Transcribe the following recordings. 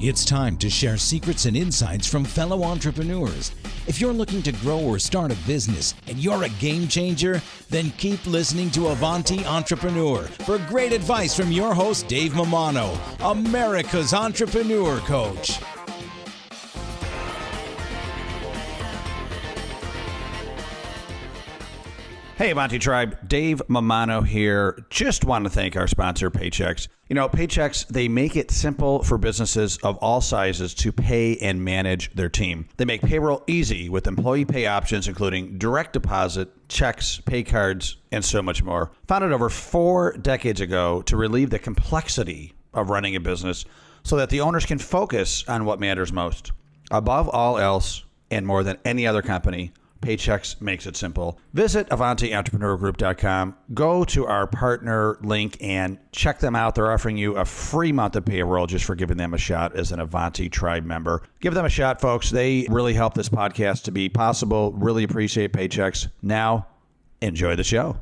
It's time to share secrets and insights from fellow entrepreneurs. If you're looking to grow or start a business and you're a game changer, then keep listening to Avanti Entrepreneur for great advice from your host, Dave Mammano, America's entrepreneur coach. Hey, Avanti Tribe, Dave Mammano here. Just want to thank our sponsor, Paychex. You know, Paychex, they make it simple for businesses of all sizes to pay and manage their team. They make payroll easy with employee pay options, including direct deposit, checks, pay cards, and so much more. Founded over 4 decades ago to relieve the complexity of running a business so that the owners can focus on what matters most. Above all else, and more than any other company, Paychex makes it simple. Visit AvantiEntrepreneurGroup.com. Go to our partner link and check them out. They're offering you a free month of payroll just for giving them a shot as an Avanti Tribe member. Give them a shot, folks. They really help this podcast to be possible. Really appreciate Paychex. Now, enjoy the show.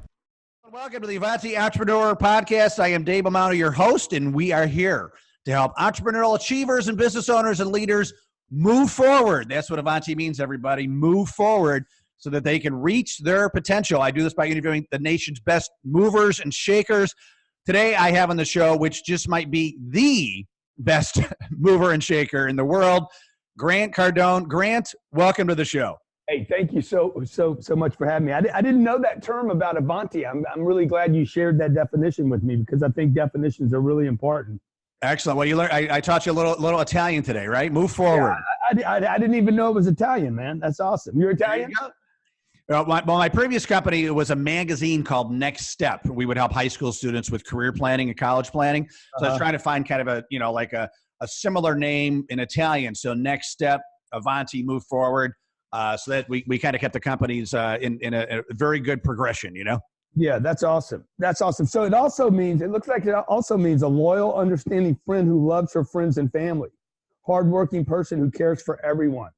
Welcome to the Avanti Entrepreneur Podcast. I am Dave Mammano, your host, and we are here to help entrepreneurial achievers and business owners and leaders move forward. That's what Avanti means, everybody. Move forward so that they can reach their potential. I do this by interviewing the nation's best movers and shakers. Today, I have on the show, which just might be the best mover and shaker in the world, Grant Cardone. Grant, welcome to the show. Hey, thank you so much for having me. I didn't know that term about Avanti. I'm really glad you shared that definition with me because I think definitions are really important. Excellent. Well, you learned. I taught you a little Italian today, right? Move forward. Yeah, I didn't even know it was Italian, man. That's awesome. You're Italian? Well, my previous company was a magazine called Next Step. We would help high school students with career planning and college planning. So I was trying to find kind of a similar name in Italian. So Next Step, Avanti, Move Forward. So that we kind of kept the companies in a very good progression, you know? Yeah, that's awesome. That's awesome. So it looks like it also means a loyal, understanding friend who loves her friends and family. Hardworking person who cares for everyone.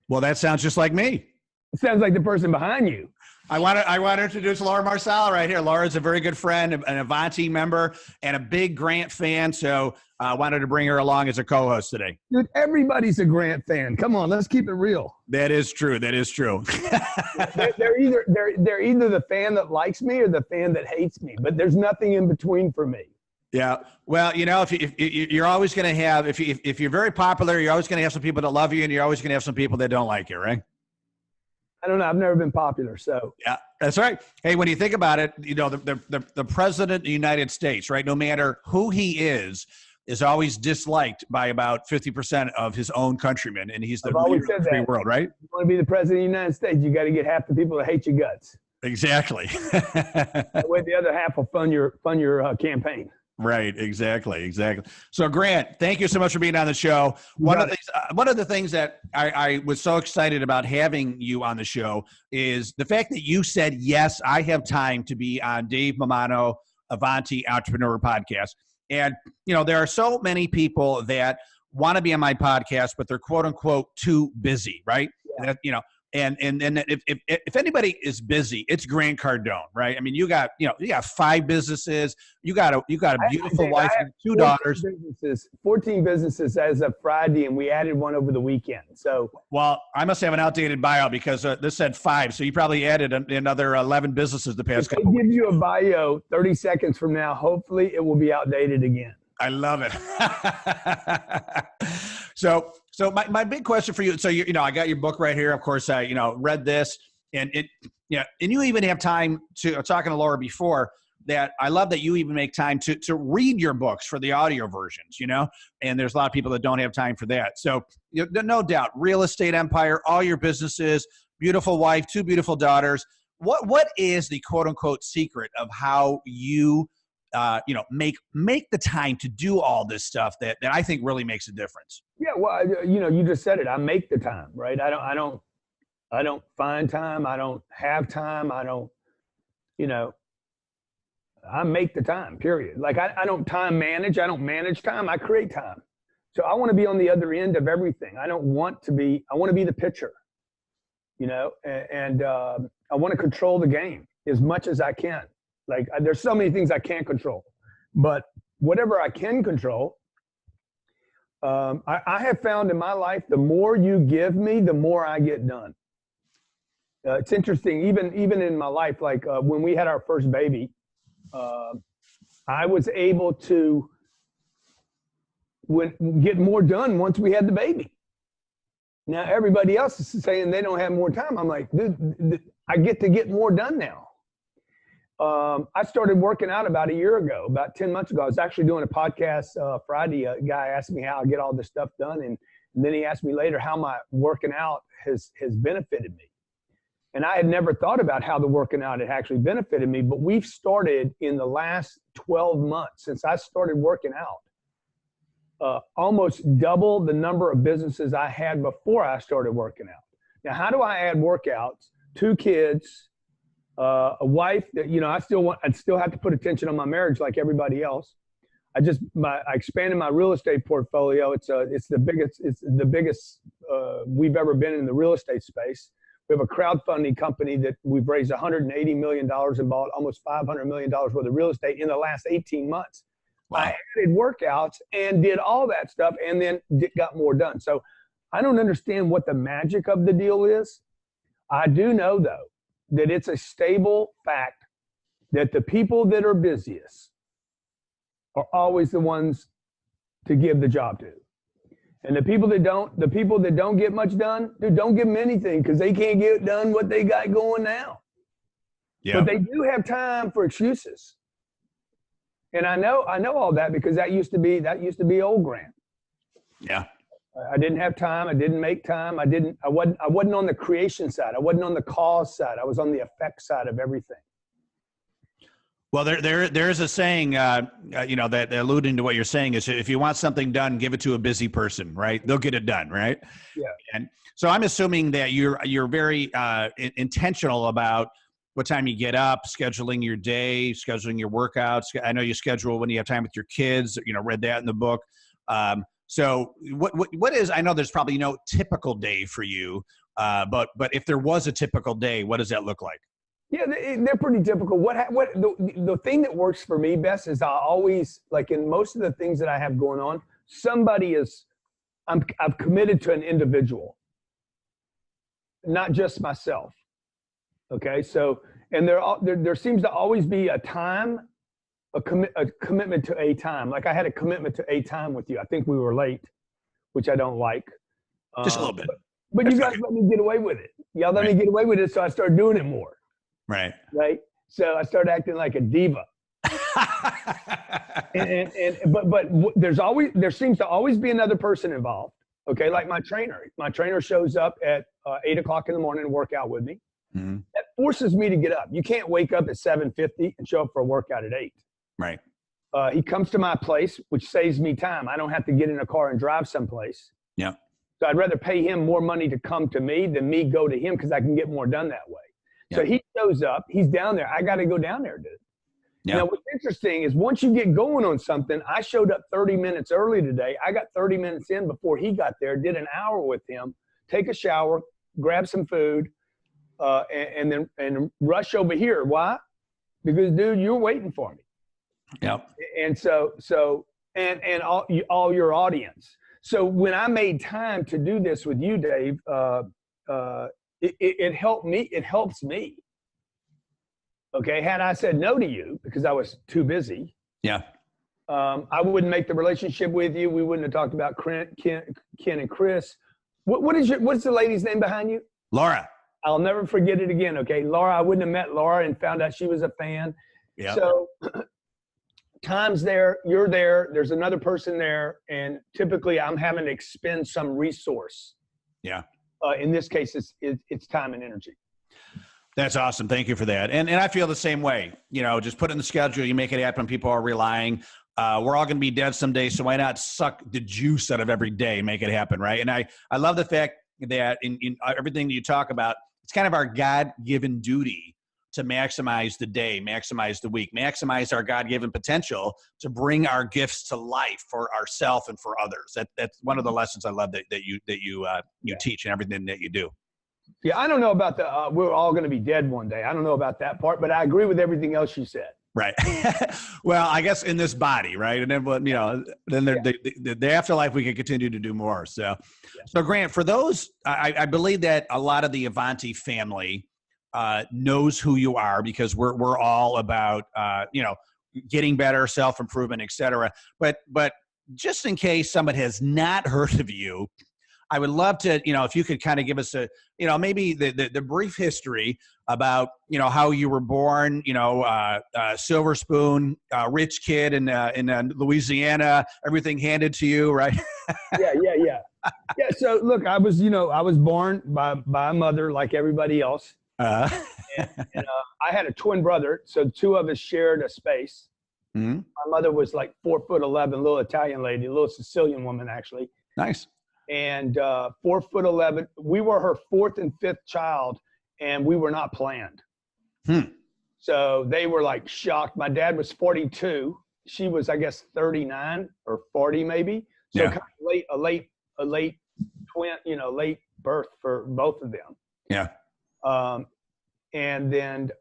Well, that sounds just like me. It sounds like the person behind you. I want to introduce Laura Marsala right here. Laura's a very good friend, an Avanti member, and a big Grant fan. So I wanted to bring her along as a co-host today. Dude, everybody's a Grant fan. Come on, let's keep it real. That is true. That is true. they're either the fan that likes me or the fan that hates me, but there's nothing in between for me. Yeah. Well, you know, if you're always going to have, if you're very popular, you're always going to have some people that love you, and you're always going to have some people that don't like you, right? I don't know. I've never been popular, so. Yeah, that's right. Hey, when you think about it, you know, the president of the United States, right, no matter who he is always disliked by about 50% of his own countrymen, and he's the leader of the free world, right? If you want to be the president of the United States, you got to get half the people that hate your guts. Exactly. That way the other half will fund your campaign. Right. Exactly. So Grant, thank you so much for being on the show. One of the things that I was so excited about having you on the show is the fact that you said, yes, I have time to be on Dave Mammano, Avanti Entrepreneur Podcast. And, you know, there are so many people that want to be on my podcast, but they're quote unquote too busy. Right. Yeah. And if anybody is busy, it's Grant Cardone, right? I mean, you got 5 businesses, you got a beautiful wife and 2 daughters. 14 businesses as of Friday, and we added one over the weekend. So, well, I must have an outdated bio because this said 5, so you probably added another 11 businesses the past couple. If I give you a bio 30 seconds from now, hopefully it will be outdated again. I love it. So my big question for you. So I got your book right here. Of course, I read this, and you even have time to talking to Laura before that. I love that you even make time to read your books for the audio versions. And there's a lot of people that don't have time for that. So no doubt, real estate empire, all your businesses, beautiful wife, 2 beautiful daughters. What is the quote unquote secret of how you make the time to do all this stuff that I think really makes a difference? Yeah, well, you just said it. I make the time, right? I don't find time. I don't have time. I make the time, period. Like I don't time manage. I don't manage time. I create time. So I want to be on the other end of everything. I want to be the pitcher, and I want to control the game as much as I can. Like there's so many things I can't control, but whatever I can control, I have found in my life, the more you give me, the more I get done. It's interesting, even in my life, like when we had our first baby, I was able to get more done once we had the baby. Now everybody else is saying they don't have more time. I'm like, dude, I get to get more done now. I started working out about a year ago, about 10 months ago. I was actually doing a podcast Friday. A guy asked me how I get all this stuff done. And then he asked me later how my working out has benefited me. And I had never thought about how the working out had actually benefited me. But we've started in the last 12 months, since I started working out, almost double the number of businesses I had before I started working out. Now, how do I add workouts? 2 kids, a wife that, I'd still have to put attention on my marriage like everybody else. I expanded my real estate portfolio. It's the biggest we've ever been in the real estate space. We have a crowdfunding company that we've raised $180 million and bought almost $500 million worth of real estate in the last 18 months. Wow. I added workouts and did all that stuff and then got more done. So I don't understand what the magic of the deal is. I do know, though, that it's a stable fact that the people that are busiest are always the ones to give the job to. And the people that don't get much done, dude, don't give them anything because they can't get done what they got going now. Yeah. But they do have time for excuses. And I know all that because that used to be old Grant. Yeah. I didn't have time. I didn't make time. I wasn't on the creation side. I wasn't on the cause side. I was on the effect side of everything. Well, there's a saying, that alluding to what you're saying is, if you want something done, give it to a busy person, right? They'll get it done, right? Yeah. And so I'm assuming that you're very intentional about what time you get up, scheduling your day, scheduling your workouts. I know you schedule when you have time with your kids. Read that in the book. So what is? I know there's probably no typical day for you, but if there was a typical day, what does that look like? Yeah, they're pretty typical. The thing that works for me best is I always, like in most of the things that I have going on, I've committed to an individual, not just myself. Okay, so and there seems to always be a commitment to a time. Like I had a commitment to a time with you. I think we were late, which I don't like. Just a little bit. But you guys let me get away with it. Y'all let me get away with it, so I started doing it more. Right. So I started acting like a diva. but there seems to always be another person involved. Okay, like my trainer. My trainer shows up at 8 o'clock in the morning to work out with me. Mm-hmm. That forces me to get up. You can't wake up at 7:50 and show up for a workout at 8. Right. He comes to my place, which saves me time. I don't have to get in a car and drive someplace. Yeah. So I'd rather pay him more money to come to me than me go to him because I can get more done that way. Yeah. So he shows up. He's down there. I got to go down there, dude. Yeah. Now, what's interesting is once you get going on something, I showed up 30 minutes early today. I got 30 minutes in before he got there, did an hour with him, take a shower, grab some food, and then rush over here. Why? Because, dude, you're waiting for me. Yep. And so all your audience. So when I made time to do this with you, Dave, it helped me. It helps me. Okay. Had I said no to you because I was too busy. Yeah. I wouldn't make the relationship with you. We wouldn't have talked about Ken and Chris. What's the lady's name behind you? Laura. I'll never forget it again. Okay. Laura, I wouldn't have met Laura and found out she was a fan. Yeah. So time's there, you're there, there's another person there. And typically I'm having to expend some resource. Yeah. In this case, it's time and energy. That's awesome. Thank you for that. And I feel the same way. Just put it in the schedule. You make it happen. People are relying. We're all going to be dead someday, so why not suck the juice out of every day and make it happen, right? And I love the fact that in everything that you talk about, it's kind of our God-given duty to maximize the day, maximize the week, maximize our God-given potential to bring our gifts to life for ourselves and for others. That's one of the lessons I love that you teach and everything that you do. Yeah, I don't know about we're all going to be dead one day. I don't know about that part, but I agree with everything else you said. Right. Well, I guess in this body, right? And then, then the afterlife, we can continue to do more. So, so Grant, for those, I believe that a lot of the Avanti family knows who you are, because we're all about, getting better, self-improvement, et cetera. But just in case someone has not heard of you, I would love to, if you could kind of give us a, maybe the brief history about, how you were born, silver spoon, rich kid in Louisiana, everything handed to you, right? Yeah. Yeah. So look, I was born by a mother like everybody else. And I had a twin brother. So two of us shared a space. Mm-hmm. My mother was like 4'11", little Italian lady, a little Sicilian woman, actually. Nice. And 4'11". We were her fourth and fifth child, and we were not planned. So they were like shocked. My dad was 42. She was, I guess, 39 or 40 maybe. So kind of a late twin, late birth for both of them. Yeah. And then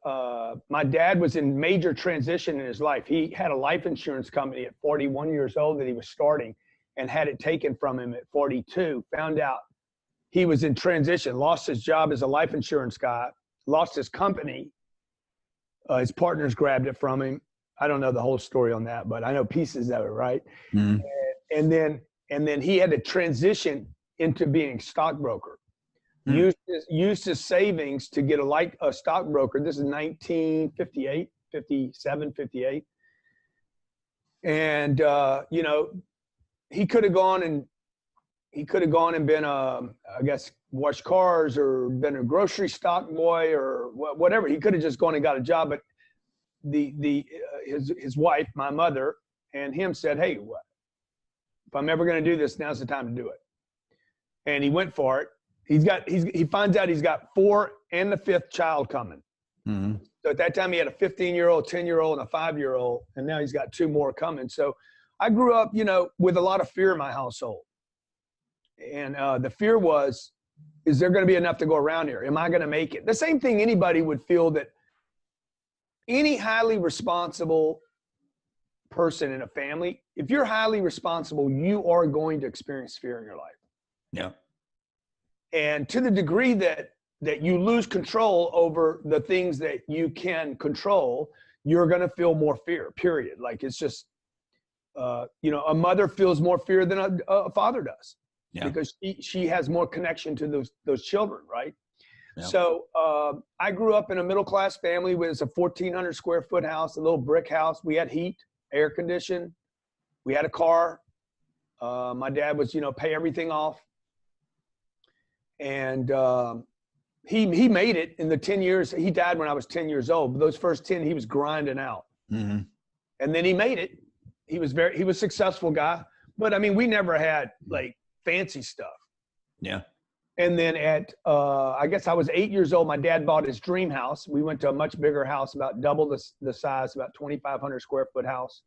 my dad was in major transition in his life. He had a life insurance company at 41 years old that he was starting, and had it taken from him at 42, found out he was in transition, lost his job as a life insurance guy, lost his company. His partners grabbed it from him. I don't know the whole story on that, but I know pieces of it, right? Mm. And then he had to transition into being a stockbroker. Mm. Used his savings to get a stockbroker. This is 1958, 57, 58. And, he could have gone and been I guess washed cars or been a grocery stock boy or whatever. He could have just gone and got a job, but his wife, my mother, and him said, "Hey, if I'm ever going to do this, now's the time to do it." And he went for it. He finds out he's got 4 and the 5th child coming. Mm-hmm. So at that time he had a 15-year-old, 10-year-old, and a 5-year-old, and now he's got 2 more coming. So I grew up, with a lot of fear in my household. And the fear was, is there going to be enough to go around here? Am I going to make it? The same thing anybody would feel, that any highly responsible person in a family, if you're highly responsible, you are going to experience fear in your life. Yeah. And to the degree that you lose control over the things that you can control, you're going to feel more fear, period. Like, it's just, a mother feels more fear than a father does, because she has more connection to those children, right? Yeah. So I grew up in a middle-class family with a 1,400 square foot house, a little brick house. We had heat, air conditioning. We had a car. My dad was, pay everything off. And he made it in the 10 years. He died when I was 10 years old, but those first 10, he was grinding out. Mm-hmm. And then he made it. He was a successful guy, but I mean, we never had like fancy stuff. Yeah. And then at, I guess I was 8 years old, my dad bought his dream house. We went to a much bigger house, about double the size, about 2,500 square foot house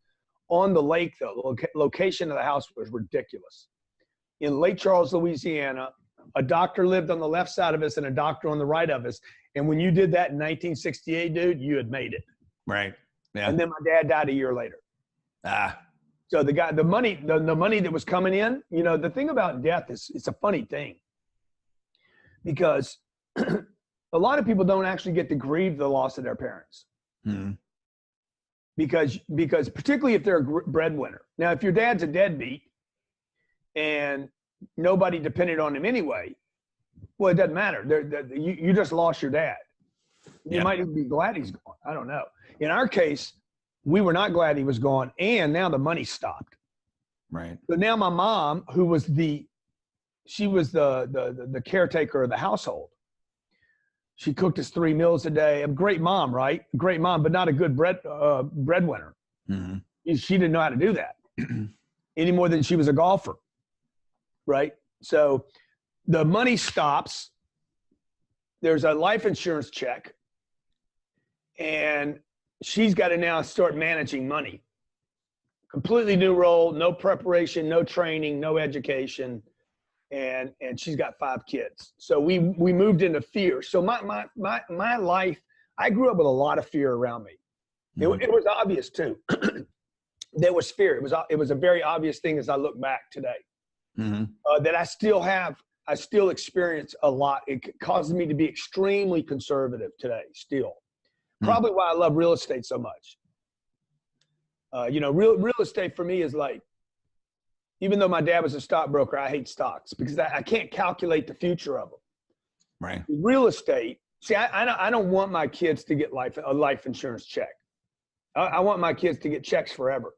on the lake. The location of the house was ridiculous. In Lake Charles, Louisiana, a doctor lived on the left side of us and a doctor on the right of us. And when you did that in 1968, dude, you had made it. Right. Yeah. And then my dad died a year later. So the money that was coming in, the thing about death is, it's a funny thing, because a lot of people don't actually get to grieve the loss of their parents. Mm-hmm. Because particularly if they're a breadwinner. Now, if your dad's a deadbeat and nobody depended on him anyway, well, it doesn't matter. You just lost your dad. You might even be glad he's gone. I don't know. In our case, we were not glad he was gone, and now the money stopped. Right. So now my mom, who was the caretaker of the household, she cooked us 3 meals a day. A great mom, right? Great mom, but not a good breadwinner. Mm-hmm. She didn't know how to do that any more than she was a golfer, right? So the money stops. There's a life insurance check, and she's got to now start managing money. Completely new role, no preparation, no training, no education, and she's got 5 kids. So we moved into fear. So my life, I grew up with a lot of fear around me. It was obvious too. There was fear. It was a very obvious thing as I look back today, that I still experience a lot. It causes me to be extremely conservative today still. Probably why I love real estate so much. Real estate for me is like, even though my dad was a stockbroker, I hate stocks because I can't calculate the future of them. Right. Real estate. See, I don't want my kids to get a life insurance check. I want my kids to get checks forever.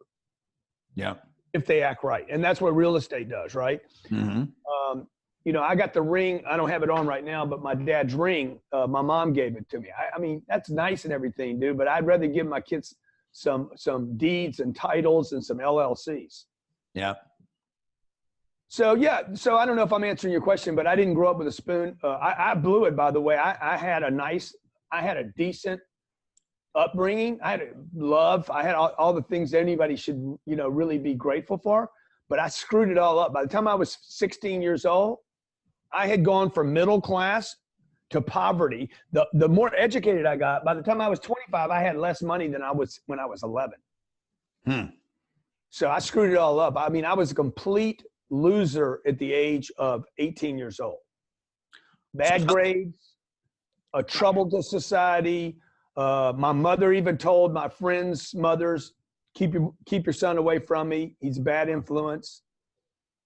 Yeah. If they act right. And that's what real estate does, right? I got the ring. I don't have it on right now, but my dad's ring, my mom gave it to me. I mean, that's nice and everything, dude, but I'd rather give my kids some deeds and titles and some LLCs. Yeah. So I don't know if I'm answering your question, but I didn't grow up with a spoon. I blew it, by the way. I had a decent upbringing. I had love. I had all the things that anybody should, really be grateful for, but I screwed it all up. By the time I was 16 years old, I had gone from middle class to poverty. The more educated I got, by the time I was 25, I had less money than I was when I was 11. So I screwed it all up. I mean, I was a complete loser at the age of 18 years old. Bad grades, a trouble to society. My mother even told my friends' mothers, keep your son away from me. He's a bad influence.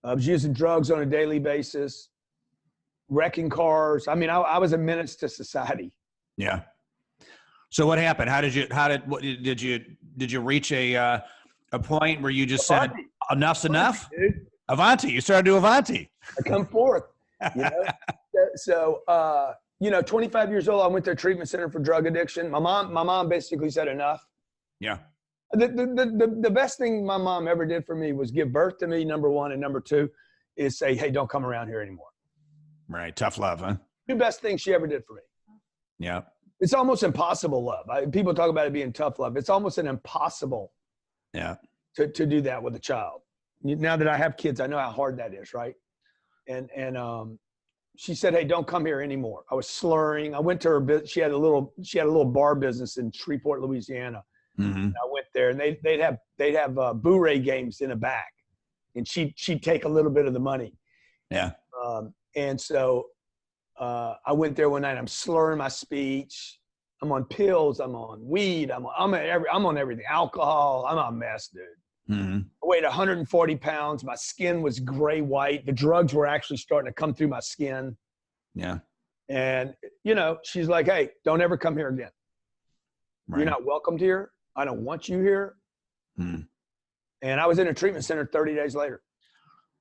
I was using drugs on a daily basis, wrecking cars. I mean, I was a menace to society. Yeah. So what happened? Did you reach a point where you just said enough's enough? Dude. Avanti. You started to do Avanti. I come forth. So 25 years old, I went to a treatment center for drug addiction. My mom basically said enough. Yeah. The best thing my mom ever did for me was give birth to me, number one, and number two is say, hey, don't come around here anymore. Right. Tough love, huh? The best thing she ever did for me. Yeah. It's almost impossible love. People talk about it being tough love. It's almost an impossible to do that with a child. Now that I have kids, I know how hard that is, right? And she said, hey, don't come here anymore. I was slurring. I went to her. She had a little bar business in Shreveport, Louisiana. And I went there, and they'd have Blu-ray games in the back, and she'd take a little bit of the money. Yeah. And so I went there one night. I'm slurring my speech. I'm on pills. I'm on weed. I'm on everything. Alcohol. I'm a mess, dude. I weighed 140 pounds. My skin was gray white. The drugs were actually starting to come through my skin. Yeah. And she's like, hey, don't ever come here again. Right. You're not welcomed here. I don't want you here. And I was in a treatment center 30 days later.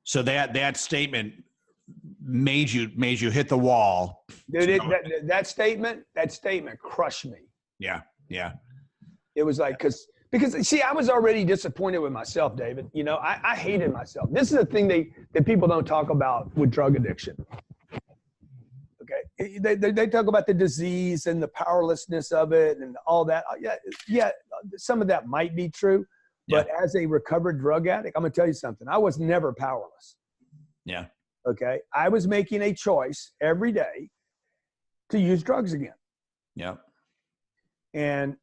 So that statement made you hit the wall. Dude, that statement crushed me. Yeah. Yeah. It was like, because see, I was already disappointed with myself, David. I hated myself. This is the thing that people don't talk about with drug addiction. Okay. They talk about the disease and the powerlessness of it and all that. Yeah. Some of that might be true, but as a recovered drug addict, I'm going to tell you something. I was never powerless. Yeah. Okay. I was making a choice every day to use drugs again. Yeah. And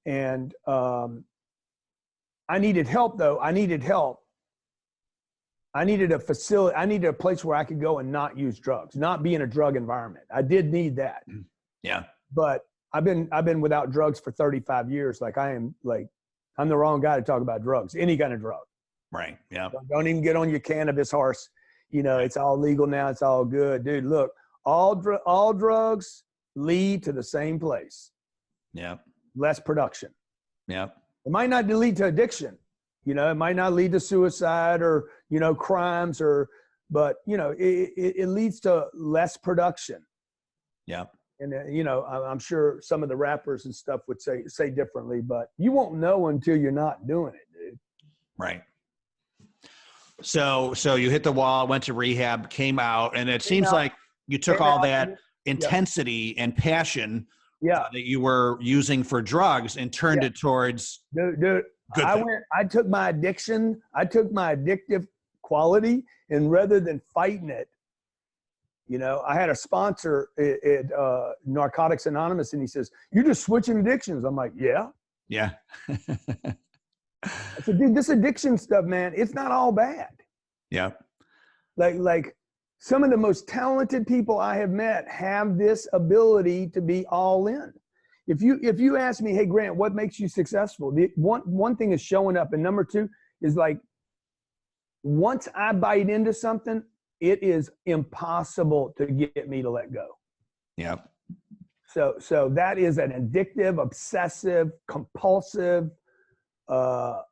I needed help though. I needed help. I needed a facility. I needed a place where I could go and not use drugs, not be in a drug environment. I did need that. Yeah. But I've been without drugs for 35 years. I'm the wrong guy to talk about drugs, any kind of drug. Right. Yeah. Don't even get on your cannabis horse. It's all legal now. It's all good. Dude, look, all drugs lead to the same place. Yeah. Less production. Yeah. It might not lead to addiction. It might not lead to suicide or, crimes but it leads to less production. Yeah. And, I'm sure some of the rappers and stuff would say differently, but you won't know until you're not doing it, dude. Right. So you hit the wall, went to rehab, came out, and it seems like you took all that intensity and passion that you were using for drugs and turned it towards dude. I took my addiction, I took my addictive quality, and rather than fighting it, I had a sponsor at Narcotics Anonymous, and he says, "You're just switching addictions." I'm like, "Yeah." Yeah. I said, dude, this addiction stuff, man, it's not all bad. Yeah. Like some of the most talented people I have met have this ability to be all in. If you ask me, hey, Grant, what makes you successful? One thing is showing up. And number two is like, once I bite into something, it is impossible to get me to let go. Yeah. So that is an addictive, obsessive, compulsive. I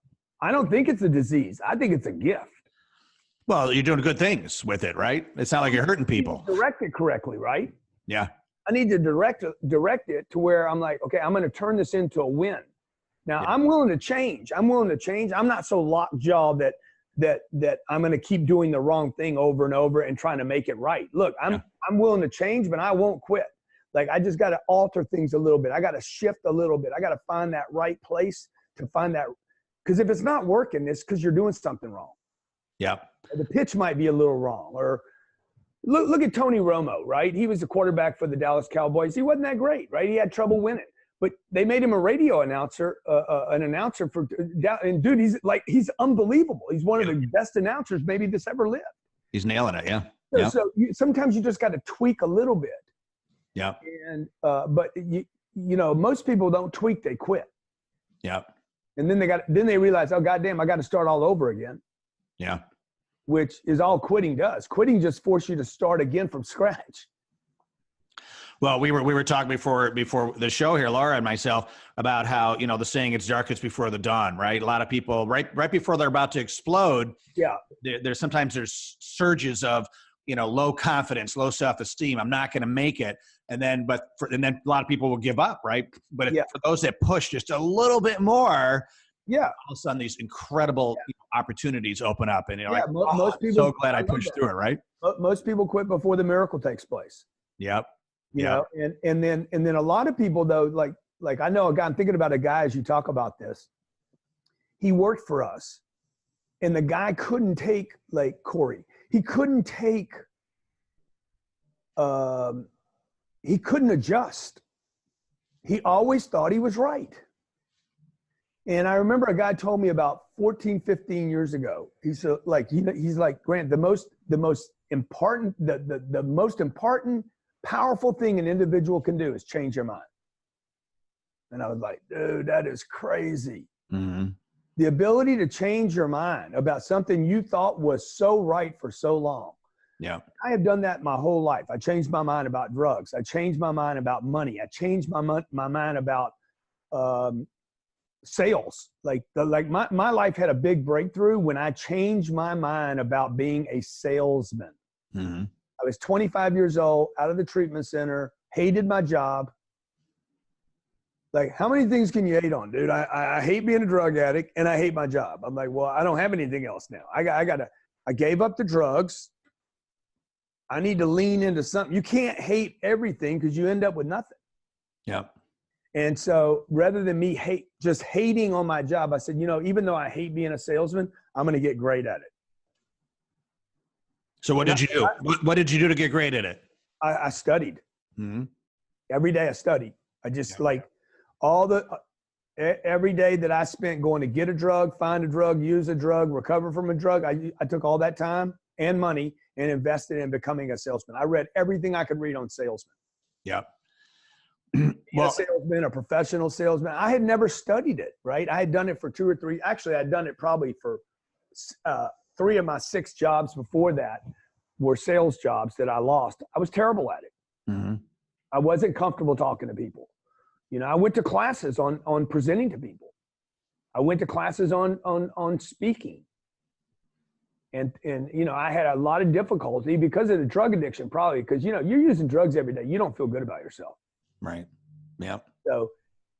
don't think it's a disease. I think it's a gift. Well, you're doing good things with it, right? It's not like you're hurting people. Direct it correctly, right? Yeah. I need to direct it to where I'm like, okay, I'm going to turn this into a win. Now, Yeah. I'm willing to change. I'm not so lockjaw that I'm going to keep doing the wrong thing over and over and trying to make it right. Look, I'm willing to change, but I won't quit. Like, I just got to alter things a little bit. I got to shift a little bit. I got to find that right place to find that. Because if it's not working, it's because you're doing something wrong. Yeah. The pitch might be a little wrong. Or look at Tony Romo, right? He was the quarterback for the Dallas Cowboys. He wasn't that great, right? He had trouble winning. But they made him a radio announcer, an announcer for, and dude, he's unbelievable. He's one of the best announcers maybe that's ever lived. He's nailing it, yeah. So sometimes you just got to tweak a little bit. Yeah. And but you know, most people don't tweak; they quit. Yeah. And then they realize, oh goddamn, I got to start all over again. Yeah. Which is all quitting does. Quitting just forces you to start again from scratch. Well, we were talking before the show here, Laura and myself, about how, you know, the saying it's darkest before the dawn, right? A lot of people right before they're about to explode. Yeah. There's sometimes surges of, you know, low confidence, low self-esteem. I'm not going to make it. And then a lot of people will give up, right? But for those that push just a little bit more, all of a sudden these incredible opportunities open up, and you're like, most people, so glad I pushed through it, right? Most people quit before the miracle takes place. Yep. You know, and then a lot of people though, like I know a guy, I'm thinking about a guy as you talk about this. He worked for us, and the guy couldn't take, like Corey, he couldn't take, he couldn't adjust. He always thought he was right. And I remember a guy told me about 14, 15 years ago, he's like, Grant, the most important, the most important, powerful thing an individual can do is change their mind. And I was like, dude, that is crazy. Mm-hmm. The ability to change your mind about something you thought was so right for so long. Yeah. I have done that my whole life. I changed my mind about drugs. I changed my mind about money. I changed my mind about sales. Like my life had a big breakthrough when I changed my mind about being a salesman. Mm-hmm. I was 25 years old, out of the treatment center, hated my job. Like, how many things can you hate on, dude? I hate being a drug addict, and I hate my job. I'm like, well, I don't have anything else now. I gave up the drugs. I need to lean into something. You can't hate everything because you end up with nothing. Yeah. And so rather than me just hating on my job, I said, you know, even though I hate being a salesman, I'm going to get great at it. So what did you do? What did you do to get great at it? I studied. Mm-hmm. Every day I studied. I just every day that I spent going to get a drug, find a drug, use a drug, recover from a drug, I took all that time and money and invested in becoming a salesman. I read everything I could read on salesman. Yeah. A salesman, a professional salesman. I had never studied it, right? I had done it for 2 or 3. Actually, I'd done it probably for 3 of my 6 jobs before that were sales jobs that I lost. I was terrible at it. Mm-hmm. I wasn't comfortable talking to people. You know, I went to classes on presenting to people. I went to classes on speaking. And you know, I had a lot of difficulty because of the drug addiction, probably because, you know, you're using drugs every day. You don't feel good about yourself. Right. Yeah. So,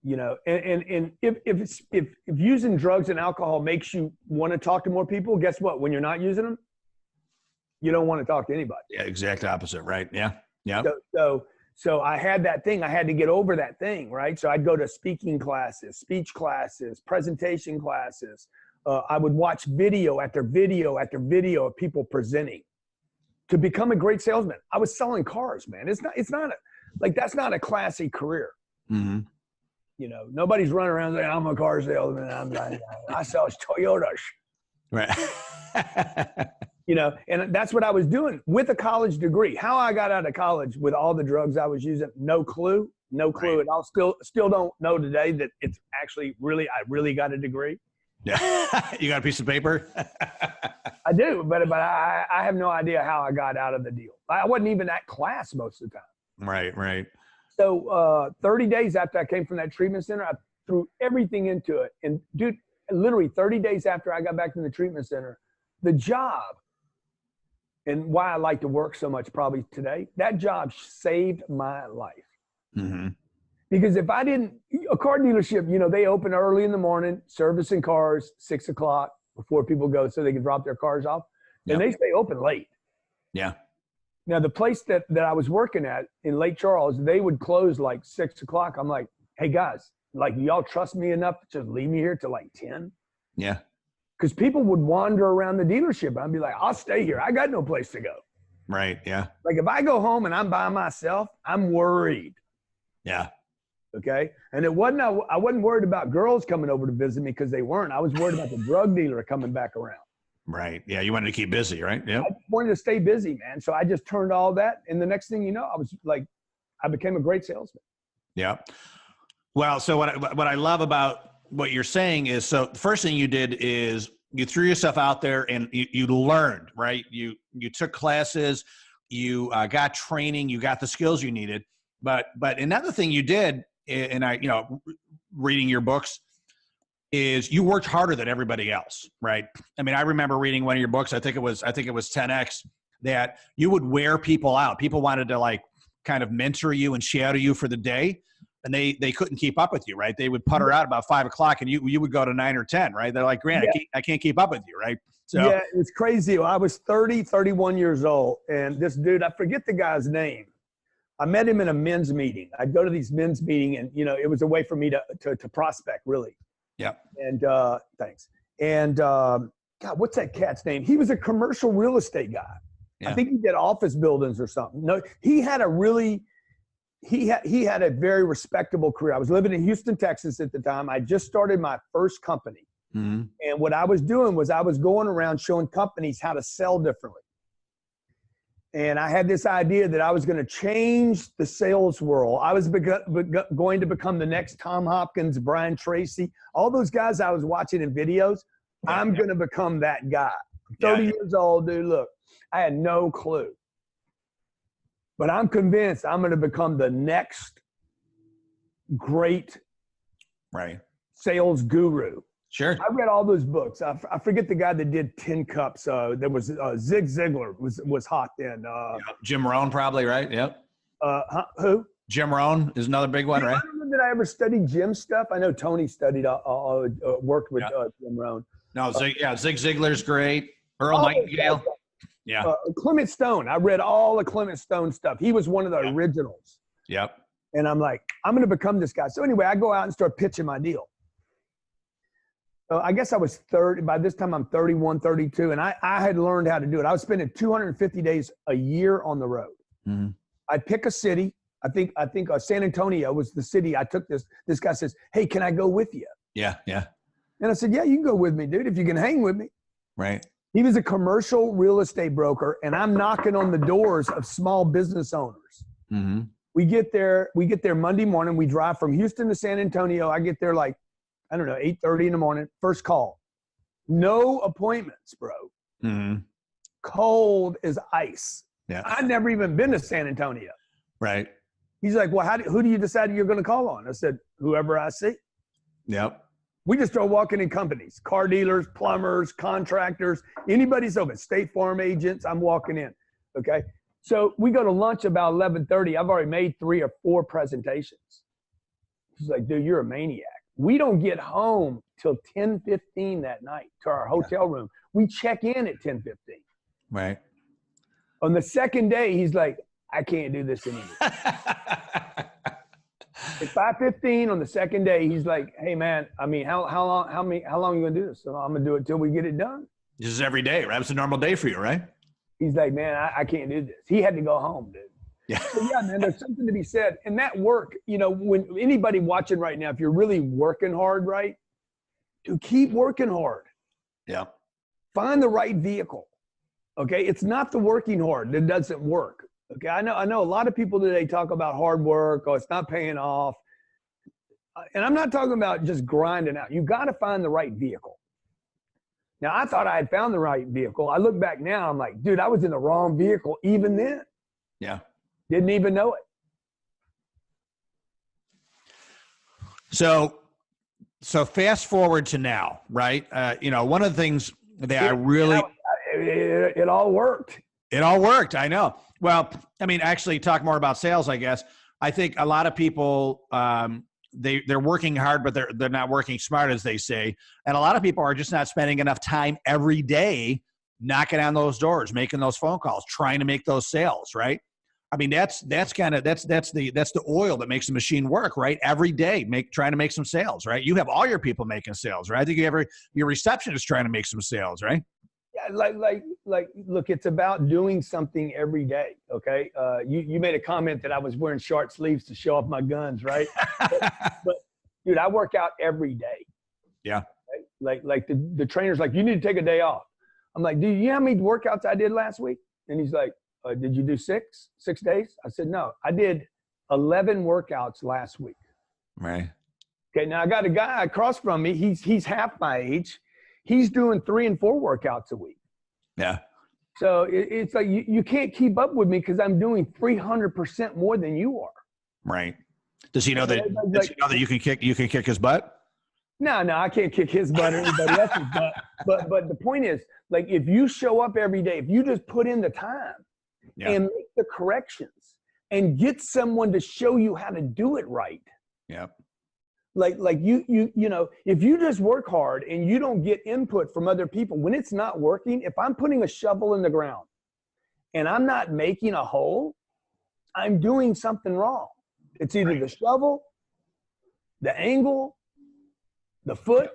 you know, and if using drugs and alcohol makes you want to talk to more people, guess what? When you're not using them, you don't want to talk to anybody. Yeah, exact opposite, right? Yeah. Yeah. So I had that thing. I had to get over that thing, right? So I'd go to speaking classes, speech classes, presentation classes. I would watch video after video after video of people presenting to become a great salesman. I was selling cars, man. It's not that's not a classy career. Mm-hmm. nobody's running around saying, I'm a car salesman. I sell Toyotas. Right. And that's what I was doing with a college degree. How I got out of college with all the drugs I was using, no clue Right. at all. Still don't know today that it's actually I really got a degree. Yeah. You got a piece of paper? I do, but I have no idea how I got out of the deal. I wasn't even at class most of the time. Right. So 30 days after I came from that treatment center, I threw everything into it. And dude, literally 30 days after I got back from the treatment center, the job, and why I like to work so much probably today, that job saved my life. Mm-hmm. Because if I didn't, a car dealership, they open early in the morning, servicing cars, 6 o'clock before people go so they can drop their cars off. And they stay open late. Yeah. Now, the place that I was working at in Lake Charles, they would close like 6 o'clock. I'm like, hey guys, like, y'all trust me enough to just leave me here till like 10? Yeah. Because people would wander around the dealership. I'd be like, I'll stay here. I got no place to go. Right. Yeah. Like if I go home and I'm by myself, I'm worried. Yeah. Okay. And I wasn't worried about girls coming over to visit me because they weren't. I was worried about the drug dealer coming back around. Right. Yeah. You wanted to keep busy, right? Yeah. I wanted to stay busy, man. So I just turned all that. And the next thing you know, I became a great salesman. Yeah. Well, so what I love about what you're saying is, so the first thing you did is you threw yourself out there and you learned, right? You took classes, you got training, you got the skills you needed. But another thing you did, and reading your books, is you worked harder than everybody else, right? I mean, I remember reading one of your books. I think it was 10X, that you would wear people out. People wanted to like kind of mentor you and shadow you for the day, and they couldn't keep up with you, right? They would putter out about 5 o'clock, and you would go to 9 or 10, right? They're like, Grant, I can't keep up with you, right? So yeah, it's crazy. I was 31 years old, and this dude, I forget the guy's name. I met him in a men's meeting. I'd go to these men's meetings, and it was a way for me to prospect, really. Yeah. And thanks. And God, what's that cat's name? He was a commercial real estate guy. Yeah. I think he did office buildings or something. No, he had a very respectable career. I was living in Houston, Texas at the time. I just started my first company. Mm-hmm. And what I was doing was I was going around showing companies how to sell differently. And I had this idea that I was going to change the sales world. I was going to become the next Tom Hopkins, Brian Tracy, all those guys I was watching in videos. Yeah. I'm going to become that guy. I'm 30 years old, dude. Look, I had no clue. But I'm convinced I'm going to become the next great sales guru. Sure. I read all those books. I forget the guy that did 10 Cups. There was Zig Ziglar was hot then. Jim Rohn probably, right? Yep. Who? Jim Rohn is another big one, right? I don't know that I ever studied Jim stuff. I know Tony studied, worked with Jim Rohn. No, Zig Ziglar's great. Earl Nightingale. Yeah. Clement Stone. I read all the Clement Stone stuff. He was one of the originals. Yep. And I'm like, I'm going to become this guy. So anyway, I go out and start pitching my deal. I guess I was 30. By this time, I'm 31, 32, and I had learned how to do it. I was spending 250 days a year on the road. Mm-hmm. I'd pick a city. I think San Antonio was the city I took this. This guy says, hey, can I go with you? Yeah. And I said, yeah, you can go with me, dude, if you can hang with me. Right. He was a commercial real estate broker, and I'm knocking on the doors of small business owners. Mm-hmm. We get there Monday morning. We drive from Houston to San Antonio. I get there like, I don't know, 8:30 in the morning, first call. No appointments, bro. Mm-hmm. Cold as ice. Yeah. I'd never even been to San Antonio. Right. He's like, well, who do you decide you're going to call on? I said, whoever I see. Yep. We just start walking in companies, car dealers, plumbers, contractors, anybody's open, State Farm agents, I'm walking in, okay? So we go to lunch about 11:30. I've already made 3 or 4 presentations. He's like, dude, you're a maniac. We don't get home till 10:15 that night to our hotel room. We check in at 10:15. Right. On the second day, he's like, I can't do this anymore. At 5:15 on the second day, he's like, hey man, I mean, how long are you gonna do this? So I'm gonna do it till we get it done. This is every day, right? It's a normal day for you, right? He's like, man, I can't do this. He had to go home, dude. Yeah. So yeah, man, there's something to be said. And that work, you know, when anybody watching right now, if you're really working hard, right, to keep working hard. Yeah. Find the right vehicle. Okay. It's not the working hard that doesn't work. Okay. I know a lot of people today talk about hard work. Oh, it's not paying off. And I'm not talking about just grinding out. You got to find the right vehicle. Now, I thought I had found the right vehicle. I look back now, I'm like, dude, I was in the wrong vehicle even then. Yeah. Didn't even know it. So fast forward to now, right? You know, one of the things that I really... It all worked. It all worked. I know. Well, I mean, actually talk more about sales, I guess. I think a lot of people, they're working hard, but they're not working smart, as they say. And a lot of people are just not spending enough time every day knocking on those doors, making those phone calls, trying to make those sales, right? I mean, that's the oil that makes the machine work, right? Every day, trying to make some sales, right? You have all your people making sales, right? I think your receptionist trying to make some sales, right? Yeah, like, look, it's about doing something every day. Okay, you made a comment that I was wearing short sleeves to show off my guns, right? but dude, I work out every day. Yeah. Right? Like the trainer's like, you need to take a day off. I'm like, dude, you know how many workouts I did last week? And he's like, did you do 6 days? I said, no, I did 11 workouts last week. Right. Okay, now I got a guy across from me. He's half my age. He's doing 3 and 4 workouts a week. Yeah. So it's like you can't keep up with me because I'm doing 300% more than you are. Right. Does he know that? Does he know that you can kick his butt? No, I can't kick his butt or anybody else's butt. But the point is, like, if you show up every day, if you just put in the time and make the corrections and get someone to show you how to do it right. Yeah. Like you know, if you just work hard and you don't get input from other people, when it's not working, if I'm putting a shovel in the ground and I'm not making a hole, I'm doing something wrong. It's either the shovel, the angle, the foot.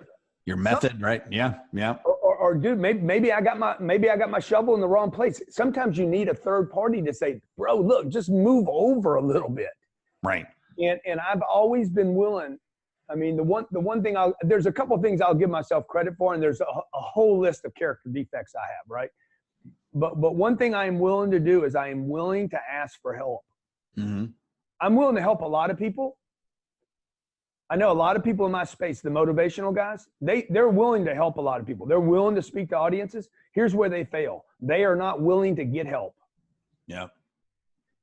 Your method, right? Yeah. Yeah. Or dude, maybe I got my shovel in the wrong place. Sometimes you need a third party to say, bro, look, just move over a little bit. Right. And I've always been willing. I mean, the one thing there's a couple of things I'll give myself credit for, and there's a whole list of character defects I have, right? But one thing I am willing to do is I am willing to ask for help. Mm-hmm. I'm willing to help a lot of people. I know a lot of people in my space, the motivational guys, they're willing to help a lot of people. They're willing to speak to audiences. Here's where they fail. They are not willing to get help. Yeah.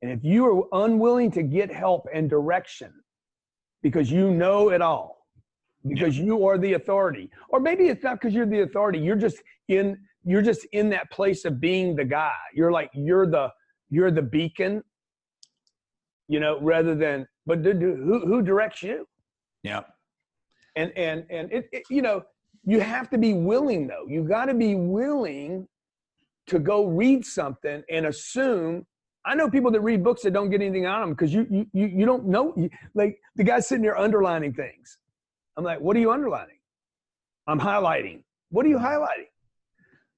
And if you are unwilling to get help and direction, because you know it all, because you are the authority, or maybe it's not because you're the authority. You're just in that place of being the guy. You're like, you're the beacon, you know, rather than, but who directs you? Yeah. And it you know, you have to be willing though. You got to be willing to go read something and assume. I know people that read books that don't get anything out of them because you don't know. Like the guy's sitting there underlining things. I'm like, what are you underlining? I'm highlighting. What are you highlighting?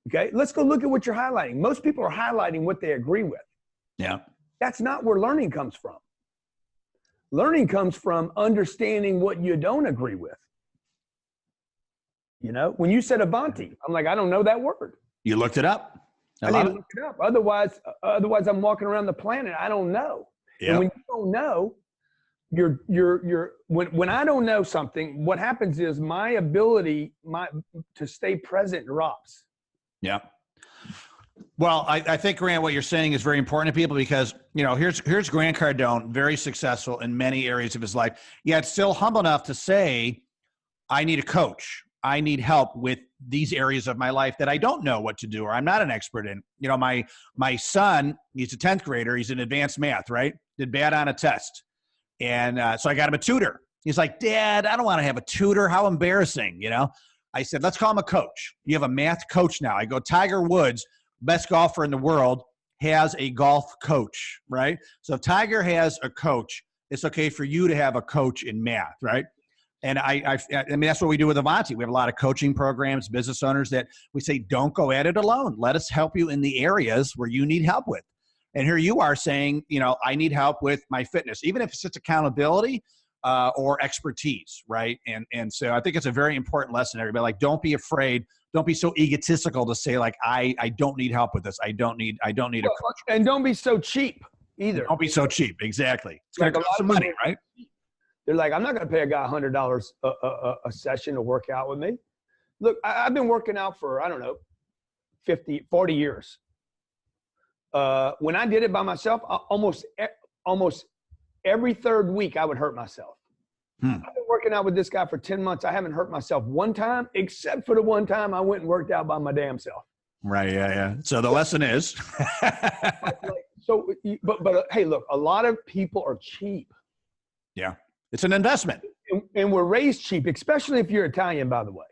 Okay, let's go look at what you're highlighting. Most people are highlighting what they agree with. Yeah. That's not where learning comes from. Learning comes from understanding what you don't agree with. You know, when you said Avanti, I'm like, I don't know that word. You looked it up. I need to look it up. Otherwise I'm walking around the planet. I don't know. Yep. And when you don't know, when I don't know something, what happens is my ability to stay present drops. Yeah. Well, I think, Grant, what you're saying is very important to people because, you know, here's Grant Cardone, very successful in many areas of his life, yet still humble enough to say, I need a coach. I need help with these areas of my life that I don't know what to do or I'm not an expert in. You know, my son, he's a 10th grader. He's in advanced math, right? Did bad on a test. And so I got him a tutor. He's like, Dad, I don't want to have a tutor. How embarrassing, you know? I said, let's call him a coach. You have a math coach now. I go, Tiger Woods, best golfer in the world, has a golf coach, right? So if Tiger has a coach, it's okay for you to have a coach in math, right? And I mean, that's what we do with Avanti. We have a lot of coaching programs, business owners that we say, don't go at it alone. Let us help you in the areas where you need help with. And here you are saying, I need help with my fitness, even if it's just accountability or expertise, right? And so I think it's a very important lesson, everybody. Like, don't be afraid. Don't be so egotistical to say, like, I don't need help with this. I don't need a coach. And don't be so cheap either. Don't be so cheap. Exactly. It's going to cost some money, right? They're like, I'm not going to pay a guy $100 a session to work out with me. Look, I've been working out for, I don't know, 40 years. When I did it by myself, almost every third week I would hurt myself. I've been working out with this guy for 10 months. I haven't hurt myself one time, except for the one time I went and worked out by my damn self. Right. Yeah. So the lesson is. But hey, look, a lot of people are cheap. Yeah. It's an investment. And we're raised cheap, especially if you're Italian, by the way.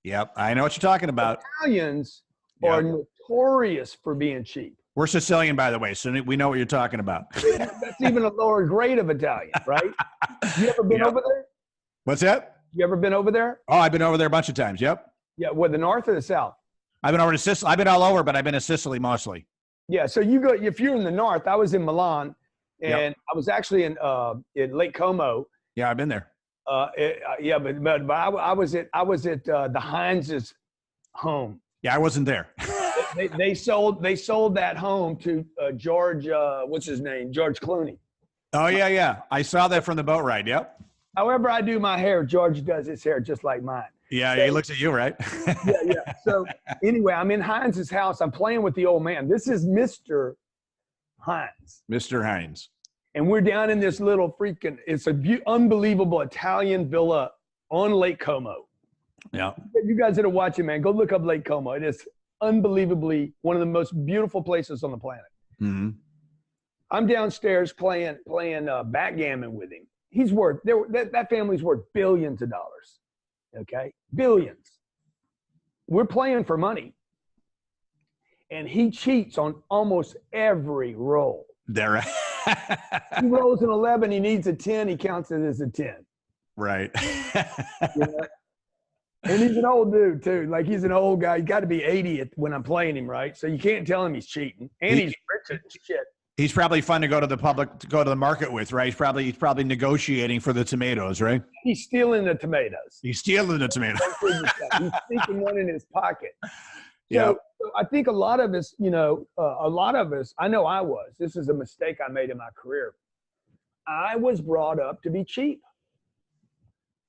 Yep. I know what you're talking about. Italians are notorious for being cheap. We're Sicilian, by the way, so we know what you're talking about. That's even a lower grade of Italian, right? You ever been over there? What's that? You ever been over there? Oh, I've been over there a bunch of times. Yep. Yeah, the north or the south? I've been over to Sicily. I've been all over, but I've been to Sicily mostly. Yeah, so you go, if you're in the north, I was in Milan, and I was actually in Lake Como. Yeah, I've been there. But I was at the Heinz's home. Yeah, I wasn't there. They sold that home to George, what's his name? George Clooney. Oh yeah. I saw that from the boat ride. Yep. However I do my hair, George does his hair just like mine. Yeah, so, he looks at you, right? yeah. So anyway, I'm in Heinz's house. I'm playing with the old man. This is Mr. Heinz. Mr. Heinz. And we're down in this little freaking, it's a unbelievable Italian villa on Lake Como. Yeah. You guys that are watching, man, go look up Lake Como. It is unbelievably one of the most beautiful places on the planet. Mm-hmm. I'm downstairs playing backgammon with him. He's worth, that family's worth billions of dollars. Okay? Billions. We're playing for money. And he cheats on almost every roll. There. He rolls an 11, he needs a 10, he counts it as a 10. Right. You know? And he's an old dude too. Like, he's an old guy. He's got to be 80 when I'm playing him, right? So you can't tell him he's cheating. And he's rich as shit. He's probably fun to go to the market with, right? He's probably negotiating for the tomatoes, right? He's stealing the tomatoes. He's stealing the tomatoes. He's sneaking one in his pocket. Yeah. So I think a lot of us, I know I was. This is a mistake I made in my career. I was brought up to be cheap.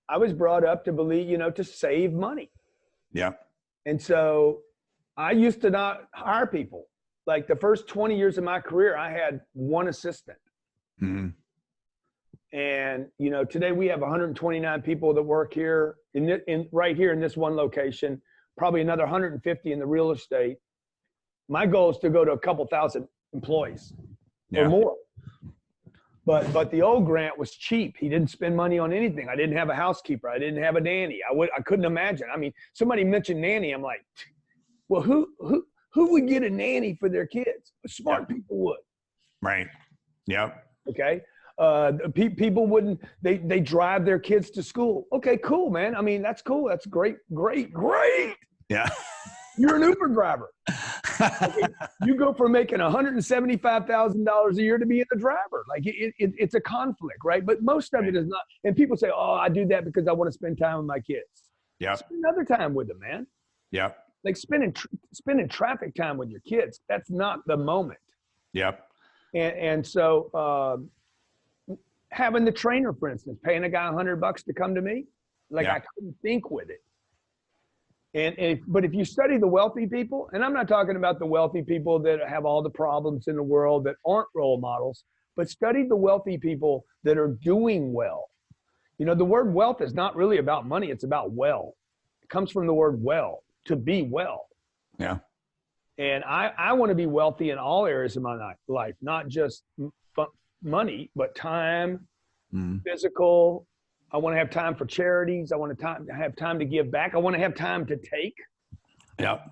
I was brought up to believe, to save money. Yeah. And so I used to not hire people. Like, the first 20 years of my career, I had one assistant. Mm-hmm. And, today we have 129 people that work here right here in this one location, probably another 150 in the real estate. My goal is to go to a couple thousand employees or more. But the old Grant was cheap. He didn't spend money on anything. I didn't have a housekeeper. I didn't have a nanny. I couldn't imagine. I mean, somebody mentioned nanny. I'm like, well, who would get a nanny for their kids? Smart people would. Right. Yep. Okay. People wouldn't. They drive their kids to school. Okay, cool, man. I mean, that's cool. That's great. Yeah. You're an Uber driver. Okay? You go from making $175,000 a year to being a driver. Like, it's a conflict, right? But most of it is not. And people say, "Oh, I do that because I want to spend time with my kids." Yeah. Spend other time with them, man. Yeah. Like spending traffic time with your kids. That's not the moment. Yep. And so having the trainer, for instance, paying a guy $100 to come to me, like, I couldn't think with it. But if you study the wealthy people, and I'm not talking about the wealthy people that have all the problems in the world that aren't role models, but study the wealthy people that are doing well. The word wealth is not really about money. It's about well. It comes from the word well, to be well. Yeah. And I want to be wealthy in all areas of my life, not just money, but time, physical. I want to have time for charities. I want to have time to give back. I want to have time to take. Yep.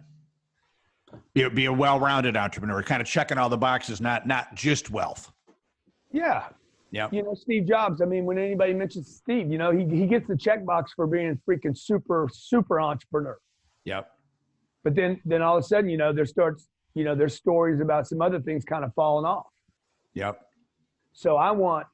Be a well-rounded entrepreneur, kind of checking all the boxes, not just wealth. Yeah. Yeah. Steve Jobs, I mean, when anybody mentions Steve, he gets the checkbox for being a freaking super entrepreneur. Yep. But then all of a sudden, there starts you know, there's stories about some other things kind of falling off. Yep. So I want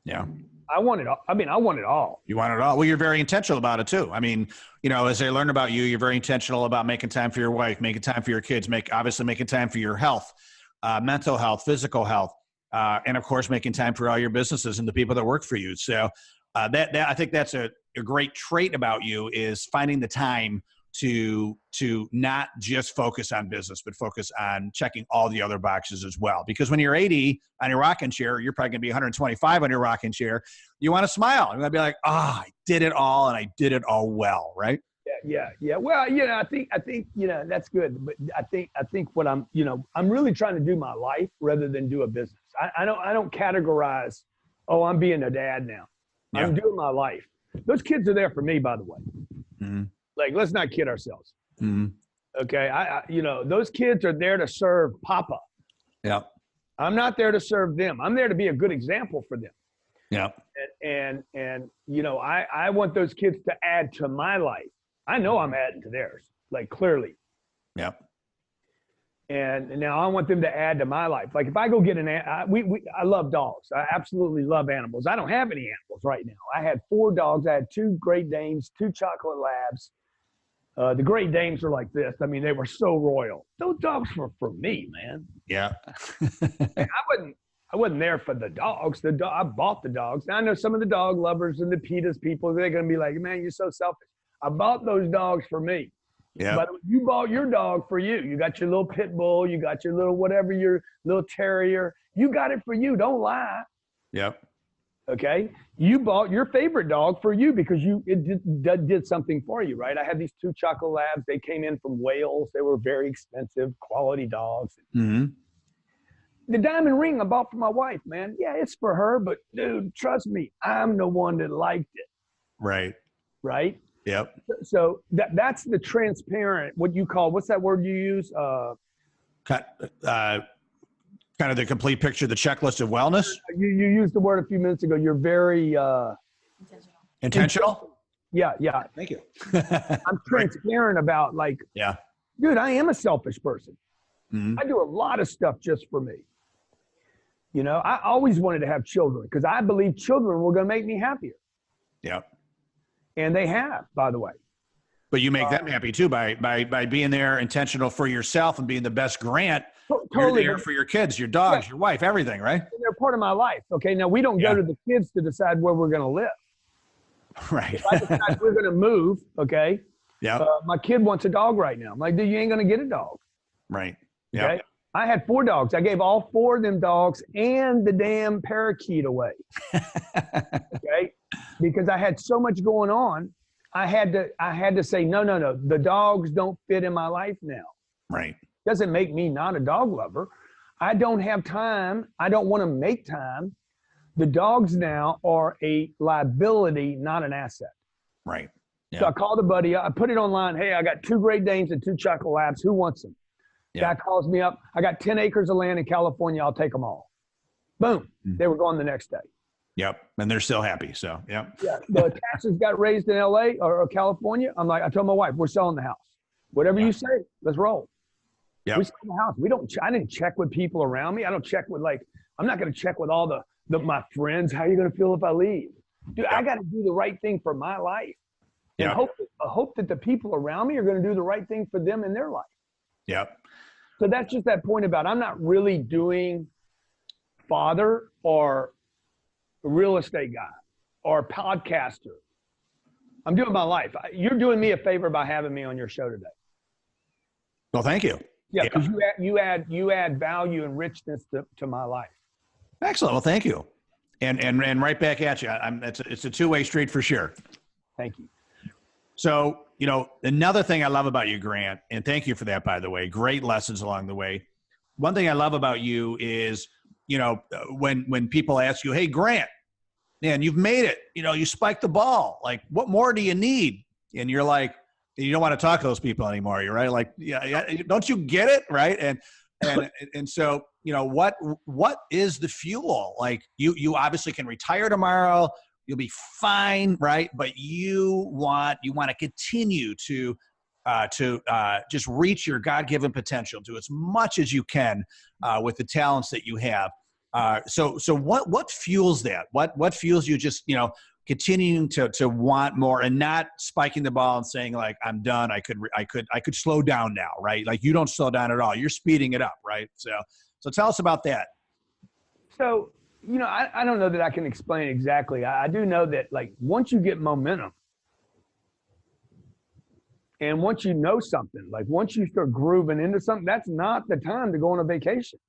it all. I mean, I want it all. You want it all. Well, you're very intentional about it too. I mean, you know, as I learn about you, you're very intentional about making time for your wife, making time for your kids, obviously making time for your health, mental health, physical health, and of course, making time for all your businesses and the people that work for you. So that I think that's a great trait about you, is finding the time to not just focus on business, but focus on checking all the other boxes as well. Because when you're 80 on your rocking chair, you're probably going to be 125 on your rocking chair. You want to smile. You want to be like, I did it all, and I did it all well, right? Yeah. Well, you know, I think, you know, that's good. But I think what I'm really trying to do my life rather than do a business. I don't categorize, I'm being a dad now. Yeah. I'm doing my life. Those kids are there for me, by the way. Mm-hmm. Like, let's not kid ourselves. Mm-hmm. Okay. You know, those kids are there to serve Papa. Yeah. I'm not there to serve them. I'm there to be a good example for them. Yeah. And you know, I want those kids to add to my life. I know I'm adding to theirs, like, clearly. Yeah. And now I want them to add to my life. Like, if I go get I love dogs. I absolutely love animals. I don't have any animals right now. I had 4 dogs. I had 2 Great Danes, 2 chocolate labs. The Great Danes are like this. I mean, they were so royal. Those dogs were for me, man. Yeah. I wasn't there for the dogs. I bought the dogs. Now, I know some of the dog lovers and the PETA's people, they're going to be like, man, you're so selfish. I bought those dogs for me. Yeah. But you bought your dog for you. You got your little pit bull. You got your little whatever, your little terrier. You got it for you. Don't lie. Yep. Okay. You bought your favorite dog for you because it did something for you, right? I had these 2 chocolate labs. They came in from Wales. They were very expensive, quality dogs. Mm-hmm. The diamond ring I bought for my wife, man. Yeah, it's for her, but dude, trust me, I'm the one that liked it. Right. Right. Yep. So that's the transparent, what's that word you use? Kind of the complete picture, the checklist of wellness. You used the word a few minutes ago. You're very intentional. Yeah. Thank you. I'm transparent about, like, dude, I am a selfish person. Mm-hmm. I do a lot of stuff just for me. You know, I always wanted to have children because I believe children were going to make me happier. Yeah. And they have, by the way. But you make them happy too by being there, intentional for yourself, and being the best Grant. Totally. You're there for your kids, your dogs, your wife, everything, right? And they're part of my life. Okay. Now, we don't go to the kids to decide where we're going to live. Right. If I decide we're going to move, okay. Yeah. My kid wants a dog right now. I'm like, dude, you ain't going to get a dog. Right. Yeah. Okay? I had 4 dogs. I gave all 4 of them dogs and the damn parakeet away. Okay. Because I had so much going on. I had to say, no. The dogs don't fit in my life now. Right. Doesn't make me not a dog lover. I don't have time. I don't want to make time. The dogs now are a liability, not an asset. Right. Yeah. So I called a buddy. I put it online. Hey, I got 2 Great Danes and 2 chocolate labs. Who wants them? Yeah. Guy calls me up. I got 10 acres of land in California. I'll take them all. Boom. Mm. They were gone the next day. Yep. And they're still happy. So, yep. Yeah. The taxes got raised in LA or California. I told my wife, we're selling the house. Whatever you say, let's roll. Yeah. We sold the house. I didn't check with people around me. I don't check with, I'm not going to check with all my friends. How are you going to feel if I leave? Dude, I got to do the right thing for my life. And hope that the people around me are going to do the right thing for them in their life. Yep. So that's just that point about, I'm not really doing father or real estate guy or podcaster. I'm doing my life. You're doing me a favor by having me on your show today. Well, thank you. Yeah, because you add value and richness to my life. Excellent. Well, thank you. And right back at you. It's a two-way street for sure. Thank you. So, another thing I love about you, Grant, and thank you for that, by the way, great lessons along the way. One thing I love about you is, when people ask you, hey, Grant, man, you've made it, you spiked the ball. Like, what more do you need? And you're like, you don't want to talk to those people anymore. You're right. Like, yeah, don't you get it? Right. And so, what is the fuel? Like, you obviously can retire tomorrow. You'll be fine, right? But you want to continue to to just reach your God-given potential, do as much as you can with the talents that you have. So what fuels that? What fuels you just, continuing to want more and not spiking the ball and saying like, I'm done. I could slow down now, right? Like you don't slow down at all. You're speeding it up, right? So tell us about that. So, I don't know that I can explain exactly. I do know that like once you get momentum and once you know something, like once you start grooving into something, that's not the time to go on a vacation.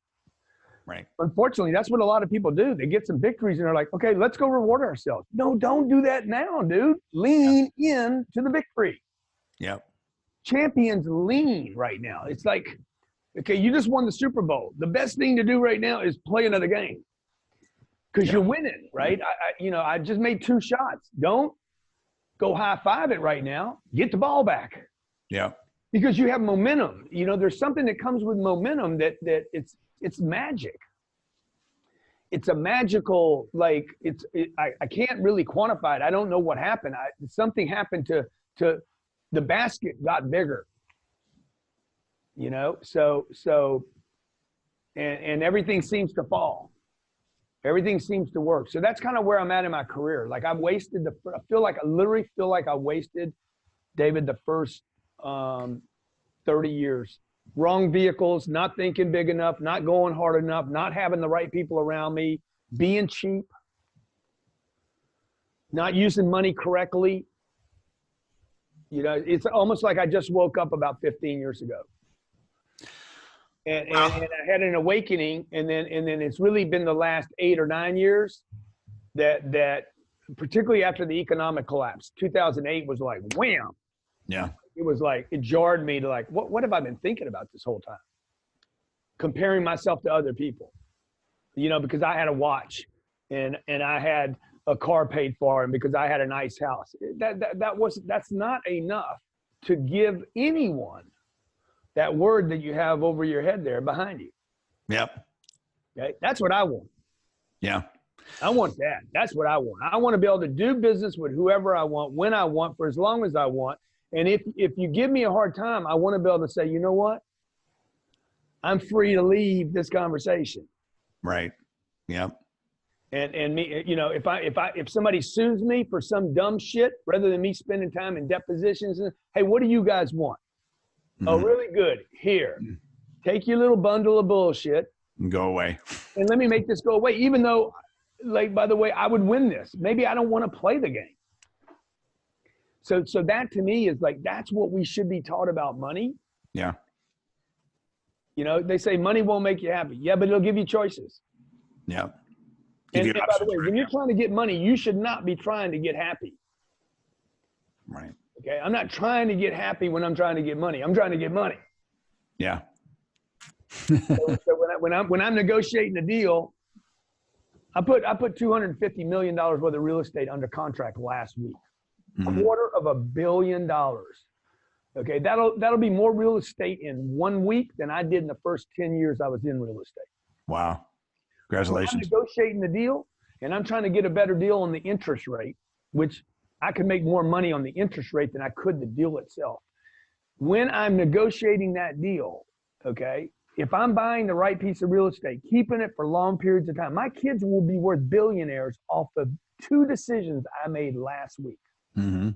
Right. Unfortunately, that's what a lot of people do. They get some victories and they're like, okay, let's go reward ourselves. No, don't do that now, dude. Lean in to the victory. Yep. Champions lean right now. It's like, okay, you just won the Super Bowl. The best thing to do right now is play another game because you're winning, right? I just made 2 shots. Don't go high five it right now. Get the ball back. Yeah. Because you have momentum. There's something that comes with momentum that it's magic. It's a magical, like I can't really quantify it. I don't know what happened. Something happened to the basket got bigger, so and everything seems to fall. Everything seems to work. So that's kind of where I'm at in my career. Like I literally feel like I wasted, David, the first 30 years. Wrong vehicles, not thinking big enough, not going hard enough, not having the right people around me, being cheap, not using money correctly. It's almost like I just woke up about 15 years ago. And I had an awakening, and then it's really been the last 8 or 9 years that particularly after the economic collapse, 2008 was like wham. Yeah. It was like, it jarred me to like, what have I been thinking about this whole time? Comparing myself to other people, because I had a watch and I had a car paid for and because I had a nice house. That's not enough to give anyone that word that you have over your head there behind you. Yep. Okay. That's what I want. Yeah. I want that. That's what I want. I want to be able to do business with whoever I want, when I want, for as long as I want. And if you give me a hard time, I want to be able to say, you know what? I'm free to leave this conversation. Right. Yep. And me, if somebody sues me for some dumb shit, rather than me spending time in depositions, and hey, what do you guys want? Mm-hmm. Oh, really good. Here, take your little bundle of bullshit and go away. And let me make this go away. Even though, like, by the way, I would win this. Maybe I don't want to play the game. So that to me is like, that's what we should be taught about money. Yeah. They say money won't make you happy. Yeah, but it'll give you choices. Yeah. And by the way, when you're trying to get money, you should not be trying to get happy. Right. Okay. I'm not trying to get happy when I'm trying to get money. I'm trying to get money. Yeah. so when I'm negotiating a deal, I put $250 million worth of real estate under contract last week. Mm-hmm. $250 million. Okay, that'll be more real estate in 1 week than I did in the first 10 years I was in real estate. Wow. Congratulations. I'm negotiating the deal, and I'm trying to get a better deal on the interest rate, which I could make more money on the interest rate than I could the deal itself. When I'm negotiating that deal, okay, if I'm buying the right piece of real estate, keeping it for long periods of time, my kids will be worth billionaires off of 2 decisions I made last week. Mm-hmm.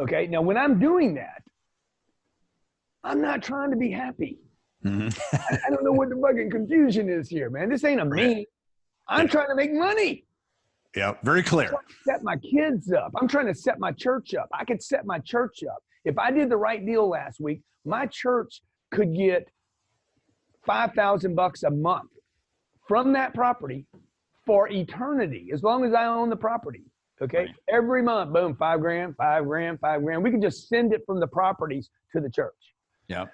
Okay, now when I'm doing that, I'm not trying to be happy. Mm-hmm. I don't know what the fucking confusion is here, man. This ain't a me. I'm trying to make money. Yeah, very clear. I'm trying to set my kids up. I'm trying to set my church up. I could set my church up. If I did the right deal last week, my church could get $5,000 a month from that property for eternity, as long as I own the property. Okay. Right. Every month, boom, $5,000, $5,000, $5,000. We can just send it from the properties to the church. Yeah.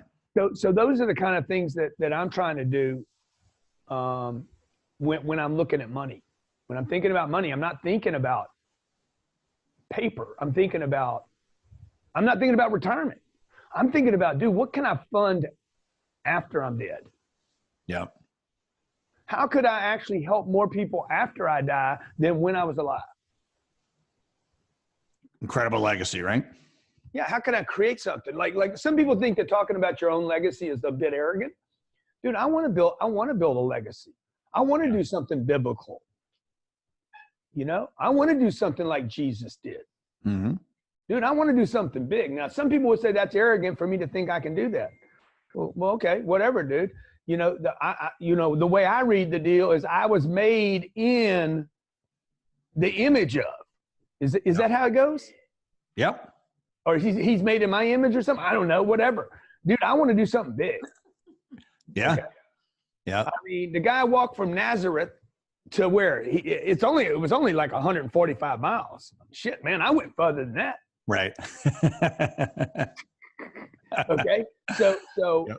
So those are the kind of things that I'm trying to do when I'm looking at money. When I'm thinking about money, I'm not thinking about paper. I'm not thinking about retirement. I'm thinking about, dude, what can I fund after I'm dead? Yeah. How could I actually help more people after I die than when I was alive? Incredible legacy, right? Yeah, how can I create something? Like some people think that talking about your own legacy is a bit arrogant. Dude, I want to build a legacy. I want to do something biblical. You know, I want to do something like Jesus did. Mm-hmm. Dude, I want to do something big. Now, some people would say that's arrogant for me to think I can do that. Well, okay, whatever, dude. You know, the way I read the deal is I was made in the image of. Is that how it goes? Yep. Or he's made in my image or something? I don't know, whatever. Dude, I want to do something big. Yeah. Okay? Yeah. I mean, the guy walked from Nazareth to where? It was only like 145 miles. Shit, man, I went further than that. Right. Okay. So yep.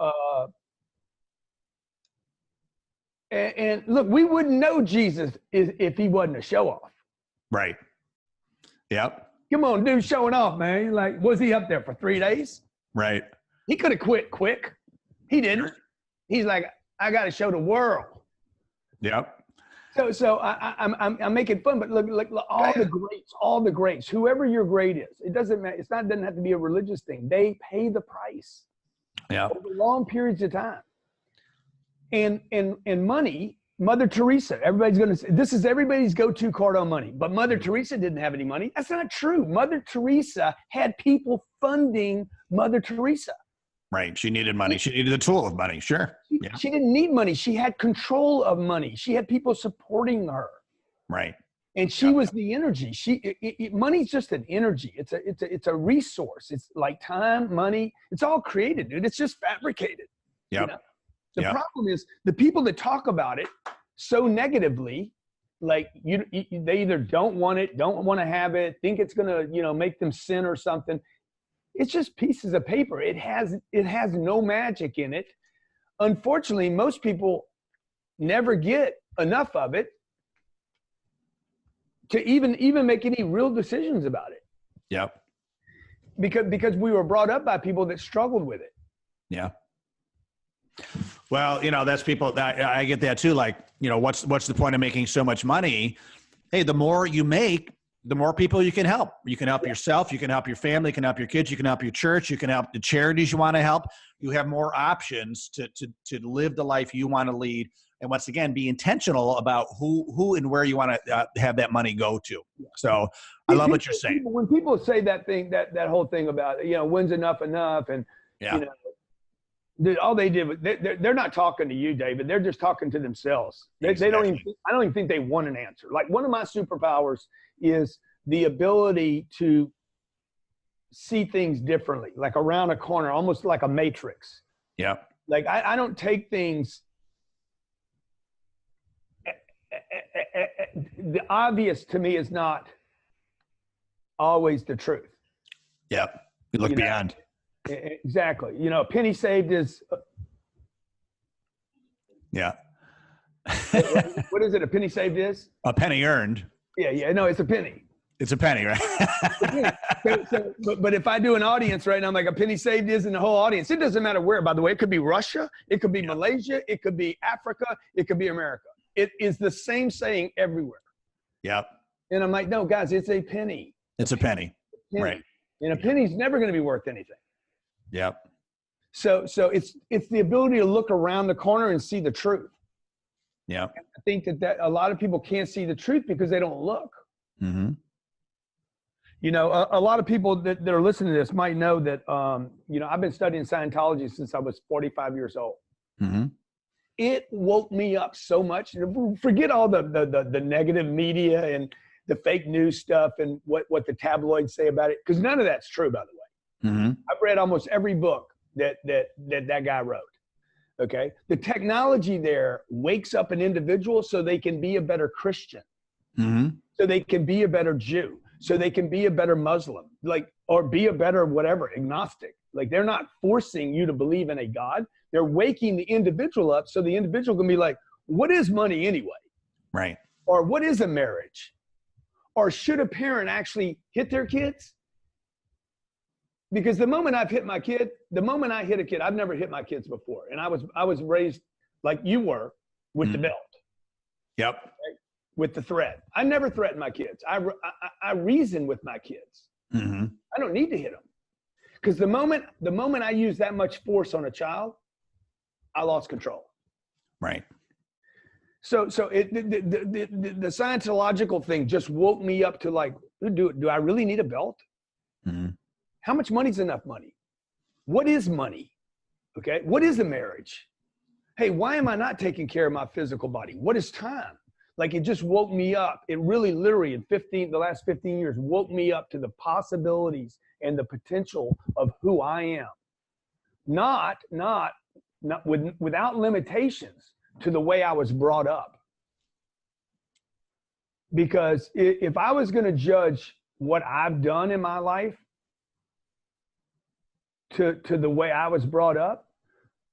and look, we wouldn't know Jesus if he wasn't a show off. Right. Yep. Come on, dude, showing off, man. Like, was he up there for 3 days? Right. He could have quit quick. He didn't. He's like, I got to show the world. Yep. So I'm making fun, but look, all the greats, whoever your great is, it doesn't matter. Doesn't have to be a religious thing. They pay the price. Yeah. Over long periods of time. And money, Mother Teresa, everybody's going to say, this is everybody's go-to Cardone money, but Mother Teresa didn't have any money. That's not true. Mother Teresa had people funding Mother Teresa. Right. She needed money. She needed the tool of money. Sure. Yeah. She didn't need money. She had control of money. She had people supporting her. Right. And she was the energy. Money's just an energy. It's a resource. It's like time, money. It's all created, dude. It's just fabricated. Yep. You know? The problem is the people that talk about it so negatively, like they either don't want to have it, think it's gonna, make them sin or something. It's just pieces of paper. It has no magic in it. Unfortunately, most people never get enough of it to even make any real decisions about it. Yep. Because we were brought up by people that struggled with it. Yeah. Well, that's people that I get that too. Like, what's the point of making so much money? Hey, the more you make, the more people you can help. You can help yourself. You can help your family. You can help your kids. You can help your church. You can help the charities you want to help. You have more options to live the life you want to lead. And once again, be intentional about who and where you want to have that money go to. So I love what you're saying. When people say that thing, that whole thing about, when's enough, and, all they did was they're not talking to you, David. They're just talking to themselves. They don't even. I don't even think they want an answer. Like, one of my superpowers is the ability to see things differently, like around a corner, almost like a matrix. Yeah. Like I don't take things. The obvious to me is not always the truth. Yeah. You look beyond. Exactly. A penny saved is. Yeah. What is it? A penny saved is? A penny earned. Yeah. No, it's a penny. It's a penny, right? But if I do an audience right now, I'm like, a penny saved is in the whole audience. It doesn't matter where, by the way. It could be Russia. It could be Malaysia. It could be Africa. It could be America. It is the same saying everywhere. Yep. And I'm like, no, guys, it's a penny. It's a penny. Right. And a penny's never going to be worth anything. Yep. So it's the ability to look around the corner and see the truth. Yeah. I think that a lot of people can't see the truth because they don't look. Mm-hmm. A lot of people that are listening to this might know that, I've been studying Scientology since I was 45 years old. Mm-hmm. It woke me up so much. Forget all the negative media and the fake news stuff and what the tabloids say about it, because none of that's true, by the way. Mm-hmm. I've read almost every book that guy wrote. Okay. The technology there wakes up an individual so they can be a better Christian, so they can be a better Jew, so they can be a better Muslim, or be a better whatever, agnostic. Like, they're not forcing you to believe in a God. They're waking the individual up so the individual can be like, what is money anyway? Right. Or what is a marriage? Or should a parent actually hit their kids? Because the moment I hit a kid, I've never hit my kids before. And I was raised like you were, with the belt. Yep. Right? With the threat. I never threaten my kids. I reason with my kids. I don't need to hit them. Because the moment I use that much force on a child, I lost control. Right. So the Scientological thing just woke me up to like, do I really need a belt? Mm-hmm. How much money's enough money? What is money? Okay. What is a marriage? Hey, why am I not taking care of my physical body? What is time? Like, it just woke me up. It really literally the last 15 years woke me up to the possibilities and the potential of who I am. Not without limitations to the way I was brought up. Because if I was going to judge what I've done in my life to the way I was brought up,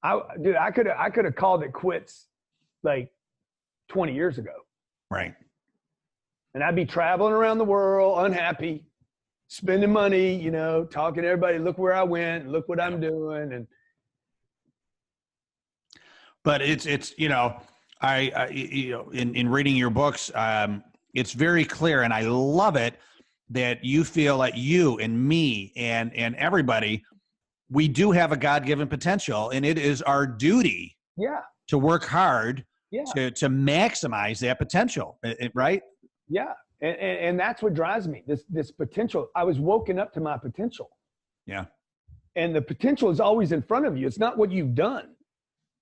I could have called it quits like 20 years ago. Right. And I'd be traveling around the world, unhappy, spending money, talking to everybody, look where I went, look what I'm doing. But it's I in reading your books, it's very clear, and I love it that you feel like you and me and everybody, we do have a God-given potential, and it is our duty to work hard to maximize that potential, right? Yeah. And that's what drives me, this potential. I was woken up to my potential. Yeah. And the potential is always in front of you. It's not what you've done.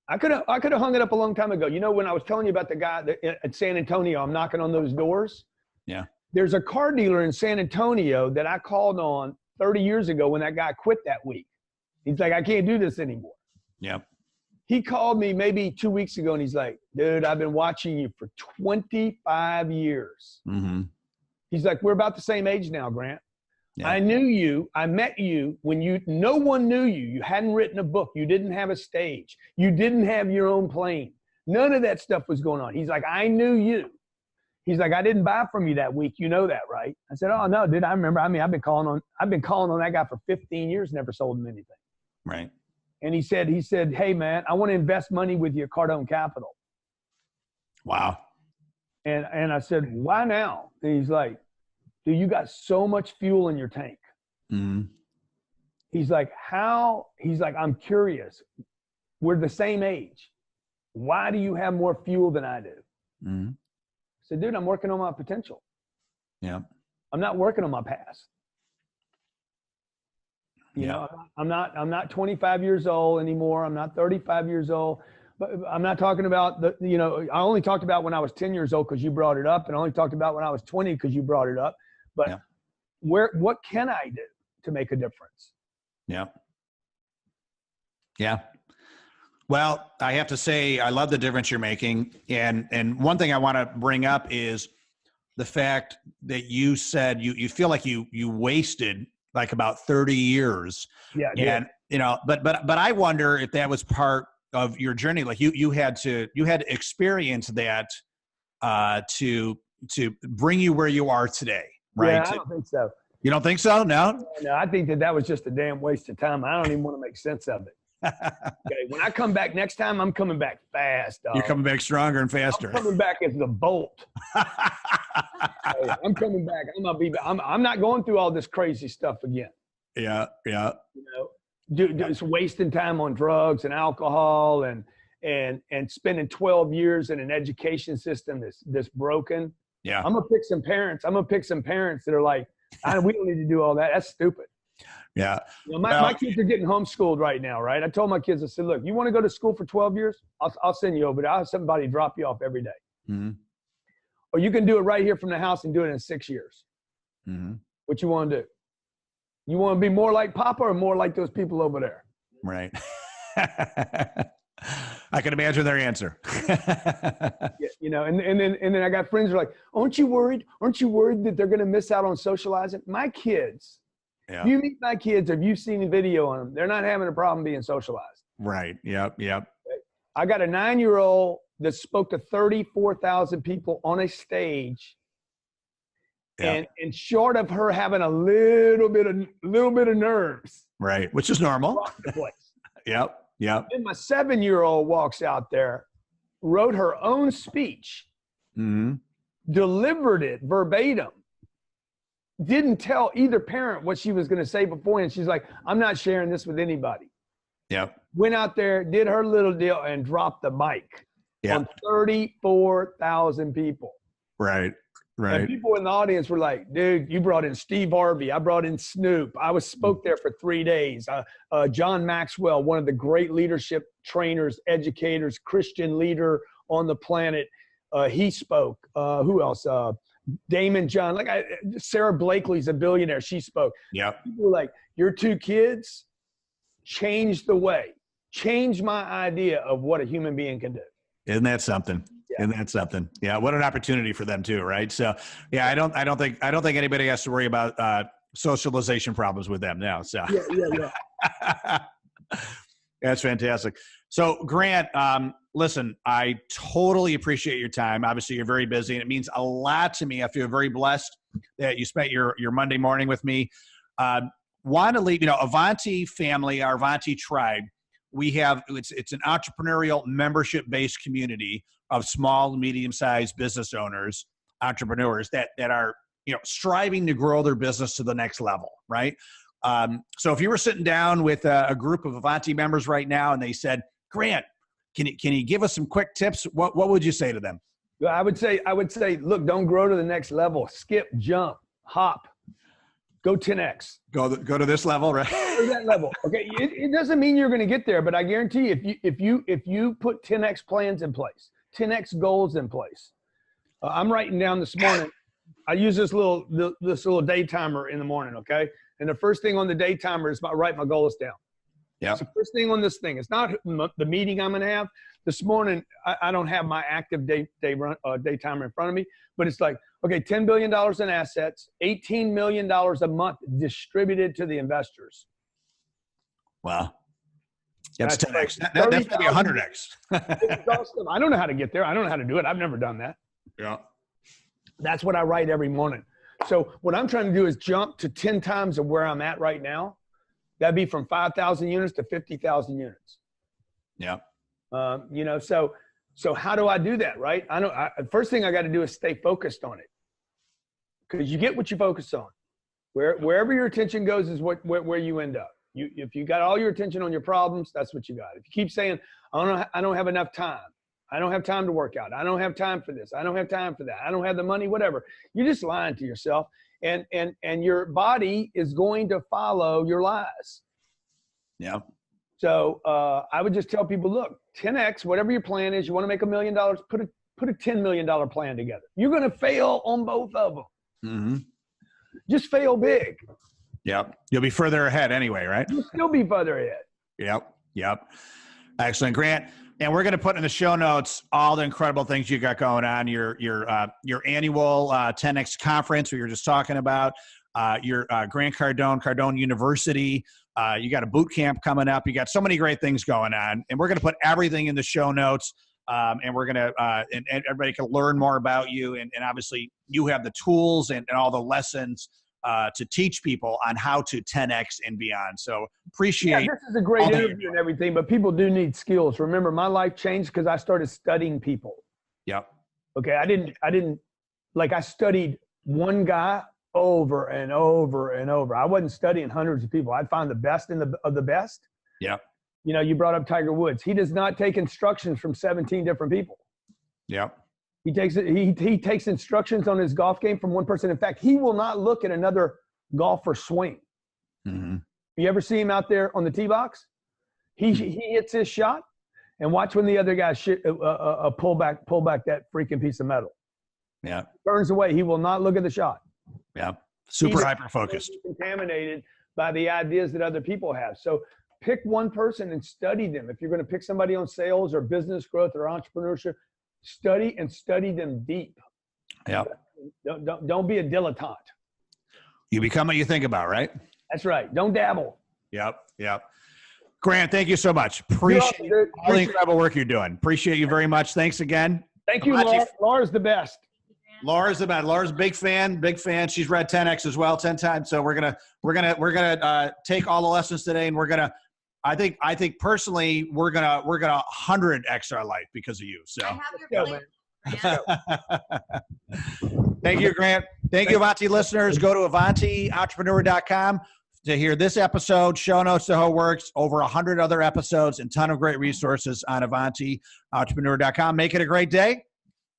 I could have hung it up a long time ago. When I was telling you about the guy at San Antonio, I'm knocking on those doors. Yeah. There's a car dealer in San Antonio that I called on 30 years ago when that guy quit that week. He's like, I can't do this anymore. Yeah. He called me maybe 2 weeks ago and he's like, dude, I've been watching you for 25 years. Mm-hmm. He's like, we're about the same age now, Grant. Yeah. I knew you. I met you when no one knew you. You hadn't written a book. You didn't have a stage. You didn't have your own plane. None of that stuff was going on. He's like, I knew you. He's like, I didn't buy from you that week. You know that, right? I said, oh no, dude, I remember. I mean, I've been calling on that guy for 15 years, never sold him anything. Right. And he said, hey man, I want to invest money with you at Cardone Capital. Wow. And I said, why now? And he's like, dude, you got so much fuel in your tank. Mm-hmm. He's like, how? He's like, I'm curious. We're the same age. Why do you have more fuel than I do? Mm-hmm. I said, dude, I'm working on my potential. Yeah. I'm not working on my past. You know, I'm not 25 years old anymore. I'm not 35 years old. But I'm not talking about I only talked about when I was 10 years old because you brought it up, and I only talked about when I was 20 because you brought it up. But what can I do to make a difference? Yeah. Yeah. Well, I have to say, I love the difference you're making. And one thing I want to bring up is the fact that you said you feel like you wasted like about 30 years. Yeah. And, but I wonder if that was part of your journey. Like you had to experience that to bring you where you are today. Right. Yeah, I don't think so. You don't think so? No, I think that was just a damn waste of time. I don't even want to make sense of it. Okay, when I come back next time, I'm coming back fast. Dog. You're coming back stronger and faster. I'm coming back as the bolt. Hey, I'm coming back. I'm not going through all this crazy stuff again. Yeah. Just wasting time on drugs and alcohol and spending 12 years in an education system that's broken. Yeah. I'm gonna pick some parents that are like, we don't need to do all that. That's stupid. Yeah. My kids are getting homeschooled right now, right? I told my kids, I said, look, you want to go to school for 12 years? I'll send you over there. I'll have somebody drop you off every day. Mm-hmm. Or you can do it right here from the house and do it in 6 years. Mm-hmm. What you want to do? You want to be more like Papa or more like those people over there? Right. I can imagine their answer. Yeah, and then I got friends who are like, aren't you worried that they're going to miss out on socializing? My kids, Yeah. you meet my kids, if you've seen a video on them, they're not having a problem being socialized. Right. Yep. I got a 9-year-old that spoke to 34,000 people on a stage. Yeah. And short of her having a little bit of nerves. Right. Which is normal. The place. Yep. Then my 7-year-old walks out there, wrote her own speech, Mm-hmm. delivered it verbatim, didn't tell either parent what she was going to say before. And she's like, I'm not sharing this with anybody. Yep. Went out there, did her little deal, and dropped the mic on 34,000 people. Right. And people in the audience were like, dude, you brought in Steve Harvey. I brought in Snoop. I spoke there for 3 days. John Maxwell, one of the great leadership trainers, educators, Christian leader on the planet. He spoke. Who else? Damon John. Sarah Blakely's a billionaire. She spoke. Yeah. People were like, your 2 kids changed my idea of what a human being can do. Isn't that something? Yeah. Isn't that something? Yeah. What an opportunity for them too, right? So yeah, I don't think anybody has to worry about socialization problems with them now. So yeah. That's fantastic. So Grant, listen, I totally appreciate your time. Obviously you're very busy and it means a lot to me. I feel very blessed that you spent your Monday morning with me. Want to leave, Avanti family, our Avanti tribe. We have, it's an entrepreneurial membership-based community of small and medium-sized business owners, entrepreneurs that are, striving to grow their business to the next level, right? So if you were sitting down with a group of Avanti members right now and they said, Grant, can you give us some quick tips? What would you say to them? I would say, look, don't grow to the next level. Skip, jump, hop. Go 10x. Go to this level, right? Go to that level. Okay. It doesn't mean you're going to get there, but I guarantee you, if you put 10x plans in place, 10x goals in place. I'm writing down this morning. I use this little day timer in the morning. Okay. And the first thing on the day timer is write my goals down. Yeah. So first thing on this thing, it's not the meeting I'm going to have this morning. I don't have my active day timer in front of me, but it's like, okay, $10 billion in assets, $18 million a month distributed to the investors. Wow. That's 10x. That's maybe 100x. I don't know how to get there. I don't know how to do it. I've never done that. Yeah. That's what I write every morning. So what I'm trying to do is jump to 10 times of where I'm at right now. That'd be from 5,000 units to 50,000 units. Yeah. So how do I do that, right? First thing I got to do is stay focused on it, because you get what you focus on. Wherever your attention goes is where you end up. If you got all your attention on your problems, that's what you got. If you keep saying, I don't have enough time. I don't have time to work out. I don't have time for this. I don't have time for that. I don't have the money, whatever. You're just lying to yourself. And your body is going to follow your lies. Yeah. So I would just tell people, look, 10x, whatever your plan is, you want to make $1 million, put a $10 million plan together. You're going to fail on both of them. Mm-hmm. Just fail big. Yep. You'll be further ahead anyway, right? You'll still be further ahead. Yep. Excellent, Grant. And we're going to put in the show notes all the incredible things you got going on. Your annual 10X conference we were just talking about. Your Grant Cardone University. You got a boot camp coming up. You got so many great things going on. And we're going to put everything in the show notes. And we're going to and everybody can learn more about you. And obviously you have the tools and all the lessons to teach people on how to 10X and beyond. So appreciate. Yeah, this is a great interview and everything, but people do need skills. Remember, my life changed because I started studying people. Yep. Okay. I studied one guy over and over and over. I wasn't studying hundreds of people. I'd find the best of the best. Yep. You brought up Tiger Woods. He does not take instructions from 17 different people. Yep. He takes instructions on his golf game from one person. In fact, he will not look at another golfer swing. Mm-hmm. You ever see him out there on the tee box? He hits his shot, and watch when the other guy pull back that freaking piece of metal. Yeah. Turns away. He will not look at the shot. Yeah. Super hyper focused. Contaminated by the ideas that other people have. So pick one person and study them. If you're going to pick somebody on sales or business growth or entrepreneurship, study them deep. Yeah. Don't be a dilettante. You become what you think about, right? That's right. Don't dabble. Yep. Grant, thank you so much. Appreciate all the incredible work you're doing. Appreciate you very much. Thanks again. Thank you, Laura. Laura's the best. Laura's the best. Laura's a big fan. She's read 10X as well, 10 times. So we're gonna take all the lessons today, and I think personally we're gonna 100X our life because of you. So I have your plan. Thank you, Grant. Thank you, Avanti listeners. Go to AvantiEntrepreneur.com to hear this episode, show notes to how it works, over 100 other episodes, and ton of great resources on AvantiEntrepreneur.com. Make it a great day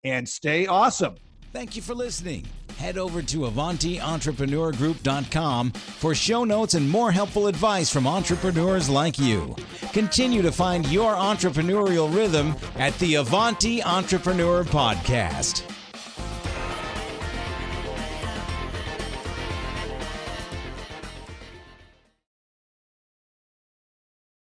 and stay awesome. Thank you for listening. Head over to AvantiEntrepreneurGroup.com for show notes and more helpful advice from entrepreneurs like you. Continue to find your entrepreneurial rhythm at the Avanti Entrepreneur Podcast.